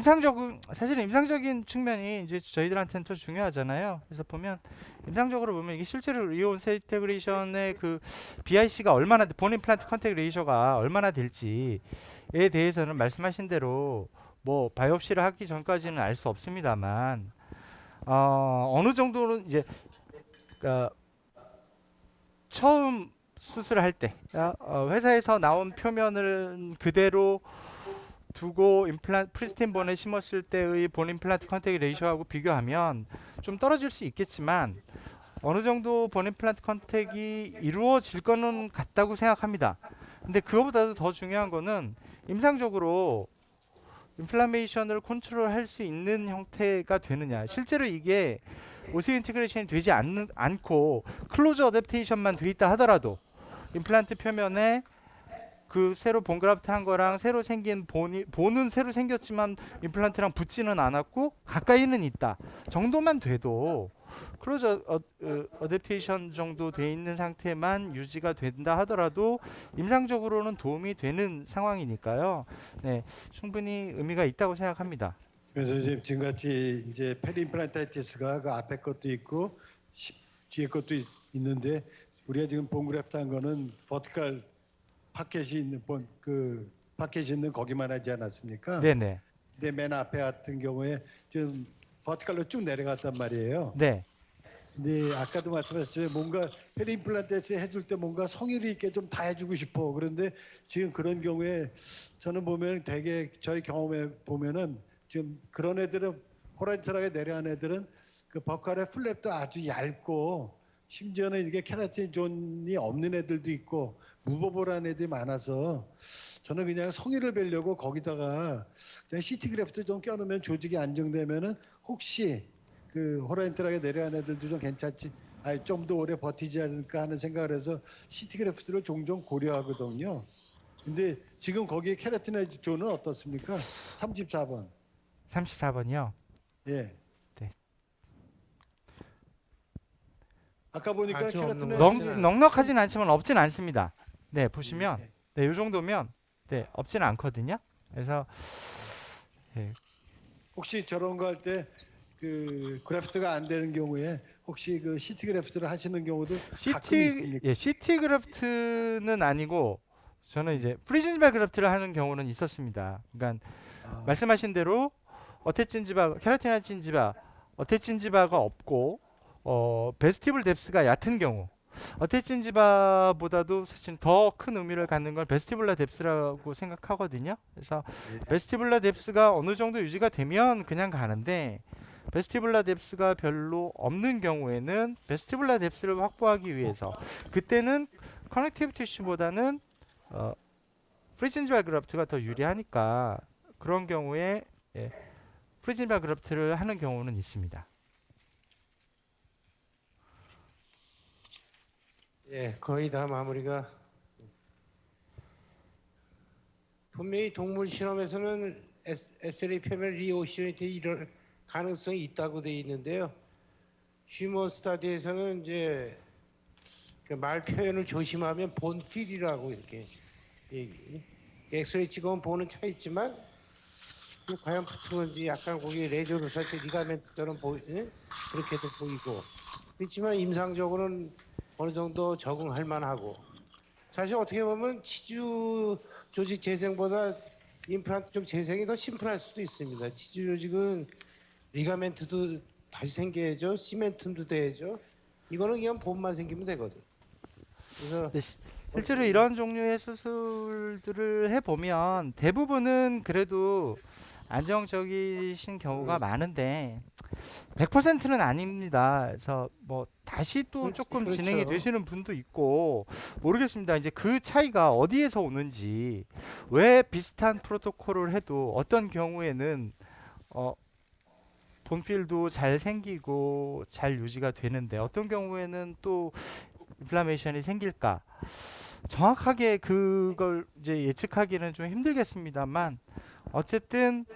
사실은 임상적인 측면이 이제 저희들한테는 더 중요하잖아요. 그래서 임상적으로 보면 이게 실제로 리온 인테그레이션의 그 BIC가 얼마나, 본 임플란트 컨택 레이셔가 얼마나 될지에 대해서는 말씀하신 대로 뭐 바이옵시를 하기 전까지는 알 수 없습니다만, 어느 정도는 이제 그러니까 처음 수술할 때 회사에서 나온 표면을 그대로 두고 프리스틴 본에 심었을 때의 본 임플란트 컨택 레이쇼하고 비교하면 좀 떨어질 수 있겠지만 어느 정도 본 임플란트 컨택이 이루어질 거는 같다고 생각합니다. 근데 그거보다도 더 중요한 거는 임상적으로 인플라메이션을 컨트롤할 수 있는 형태가 되느냐. 실제로 이게 오스 인티그레이션이 되지 않고 클로즈 어댑테이션만 돼 있다 하더라도 임플란트 표면에 그 새로 본 그라프트 한 거랑 새로 생긴 본은 새로 생겼지만 임플란트랑 붙지는 않았고 가까이는 있다 정도만 돼도 클로즈 어댑테이션 정도 돼 있는 상태만 유지가 된다 하더라도 임상적으로는 도움이 되는 상황이니까요. 네, 충분히 의미가 있다고 생각합니다. 그래서 지금같이 이제 페리임플란타이티스가 그 앞에 것도 있고 뒤에 것도 있는데 우리가 지금 본 그래프트 한 거는 버티컬 파켓이 있는 그 파켓이 있는 거기만 하지 않았습니까? 네네. 근데 맨 앞에 같은 경우에 좀 버티컬로 쭉 내려갔단 말이에요. 네. 근데 아까도 말씀하셨지만 뭔가 페리임플란테스 해줄 때 뭔가 성의를 있게 좀 다 해주고 싶어. 그런데 지금 그런 경우에 저는 보면 되게 저희 경험에 보면은 지금 그런 애들은 호라이트하게 내려간 애들은 그 버칼의 플랩도 아주 얇고 심지어는 이게 케라틴 존이 없는 애들도 있고 무버블한 애들이 많아서 저는 그냥 성의를 뵈려고 거기다가 그냥 CT 그래프트 좀 껴놓으면 조직이 안정되면은 혹시 그 호라이트하게 내려간 애들도 좀 괜찮지, 좀 더 오래 버티지 않을까 하는 생각을 해서 CT 그래프트를 종종 고려하거든요. 근데 지금 거기에 케라틴 존은 어떻습니까? 34번. 34번이요. 예. 네. 아까 보니까 아주 케라틴 없는 것 같지는 않아요. 넉넉하진 않지만 없진 않습니다. 네, 보시면 네, 이 정도면 네, 없지는 않거든요. 그래서 혹시 저런 거 할 때 그 그래프트가 안 되는 경우에 혹시 그 CT 그래프트를 하시는 경우도 가끔 있습니까? CT 그래프트는 아니고 저는 이제 프리즌지바 그래프트를 하는 경우는 있었습니다. 그러니까 아, 말씀하신 대로 어테친지바, 케라틴아친지바, 어테친지바가 없고 베스티블 뎁스가 얕은 경우 어테친지바보다도 사실 더 큰 의미를 갖는 건 베스티블라 뎁스라고 생각하거든요. 그래서 베스티블라 뎁스가 어느 정도 유지가 되면 그냥 가는데 베스티블라 뎁스가 별로 없는 경우에는 베스티블라 뎁스를 확보하기 위해서 그때는 커넥티브 티슈보다는 프리즌지바 그래프트가 더 유리하니까 그런 경우에 프리즌지바 그래프트를 하는 경우는 있습니다. 예, 거의 다 마무리가. 분명히 동물 실험에서는 SLA 표면 리오시온이 이럴 가능성이 있다고 돼 있는데요. 휴먼 스타디에서는 이제 그 말 표현을 조심하면 본필이라고 이렇게 엑스레이 찍으면 보는 차 있지만 과연 붙은 건지 약간 거기 레이저로 살 때 리가멘트처럼 그렇게도 보이고 그렇지만 임상적으로는 어느 정도 적응할 만하고 사실 어떻게 보면 치주 조직 재생보다 임플란트 쪽 재생이 더 심플할 수도 있습니다. 치주 조직은 리가멘트도 다시 생겨야죠. 시멘tum도 돼야죠. 이거는 그냥 본만 생기면 되거든. 그래서 실제로 이런 종류의 수술들을 해보면 대부분은 그래도 안정적이신 경우가 많은데 100%는 아닙니다. 그래서 뭐 다시 또 그렇지, 조금 그렇죠. 진행이 되시는 분도 있고 모르겠습니다. 이제 그 차이가 어디에서 오는지 왜 비슷한 프로토콜을 해도 어떤 경우에는 본필도 잘 생기고 잘 유지가 되는데 어떤 경우에는 또 인플라메이션이 생길까 정확하게 그걸 이제 예측하기는 좀 힘들겠습니다만 어쨌든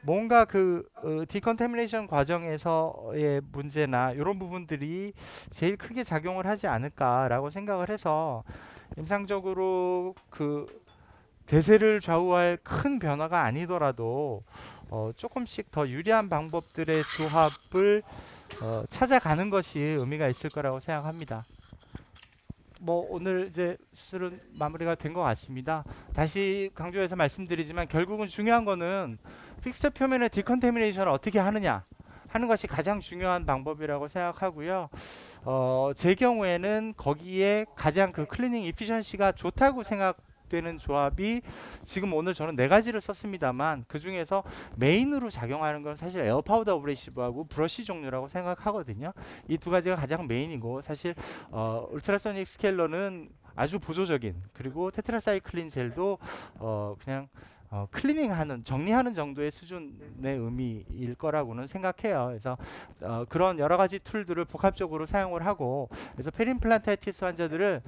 뭔가 그 디컨태미네이션 과정에서의 문제나 이런 부분들이 제일 크게 작용을 하지 않을까라고 생각을 해서 임상적으로 그 대세를 좌우할 큰 변화가 아니더라도 조금씩 더 유리한 방법들의 조합을 찾아가는 것이 의미가 있을 거라고 생각합니다. 뭐 오늘 이제 수술은 마무리가 된 것 같습니다. 다시 강조해서 말씀드리지만 결국은 중요한 거는 픽스처 표면의 디컨태미네이션을 어떻게 하느냐 하는 것이 가장 중요한 방법이라고 생각하고요. 제 경우에는 거기에 가장 그 클리닝 이피션시가 좋다고 생각되는 조합이 지금 오늘 저는 네 가지를 썼습니다만 그 중에서 메인으로 작용하는 건 사실 에어 파우더 어브레시브하고 브러쉬 종류라고 생각하거든요. 이 두 가지가 가장 메인이고 사실 울트라소닉 스케일러는 아주 보조적인 그리고 테트라사이클린 젤도 그냥 클리닝하는 정리하는 정도의 수준의 의미일 거라고는 생각해요. 그래서 그런 여러 가지 툴들을 복합적으로 사용을 하고 그래서 페림플란타이티스 환자들을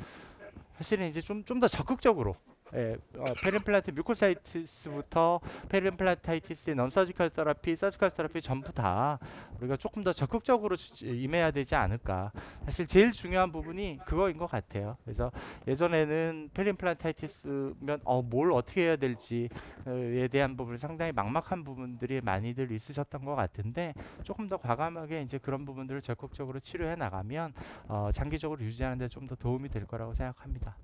사실은 이제 좀 더 적극적으로 페림플란트 뮤코사이티스부터 페림플란타이티스의 non-surgical therapy, surgical therapy 전부 다 우리가 조금 더 적극적으로 임해야 되지 않을까. 사실 제일 중요한 부분이 그거인 것 같아요. 그래서 예전에는 페림플란타이티스면 뭘 어떻게 해야 될지에 대한 부분 상당히 막막한 부분들이 많이들 있으셨던 것 같은데 조금 더 과감하게 이제 그런 부분들을 적극적으로 치료해 나가면 장기적으로 유지하는 데 좀 더 도움이 될 거라고 생각합니다.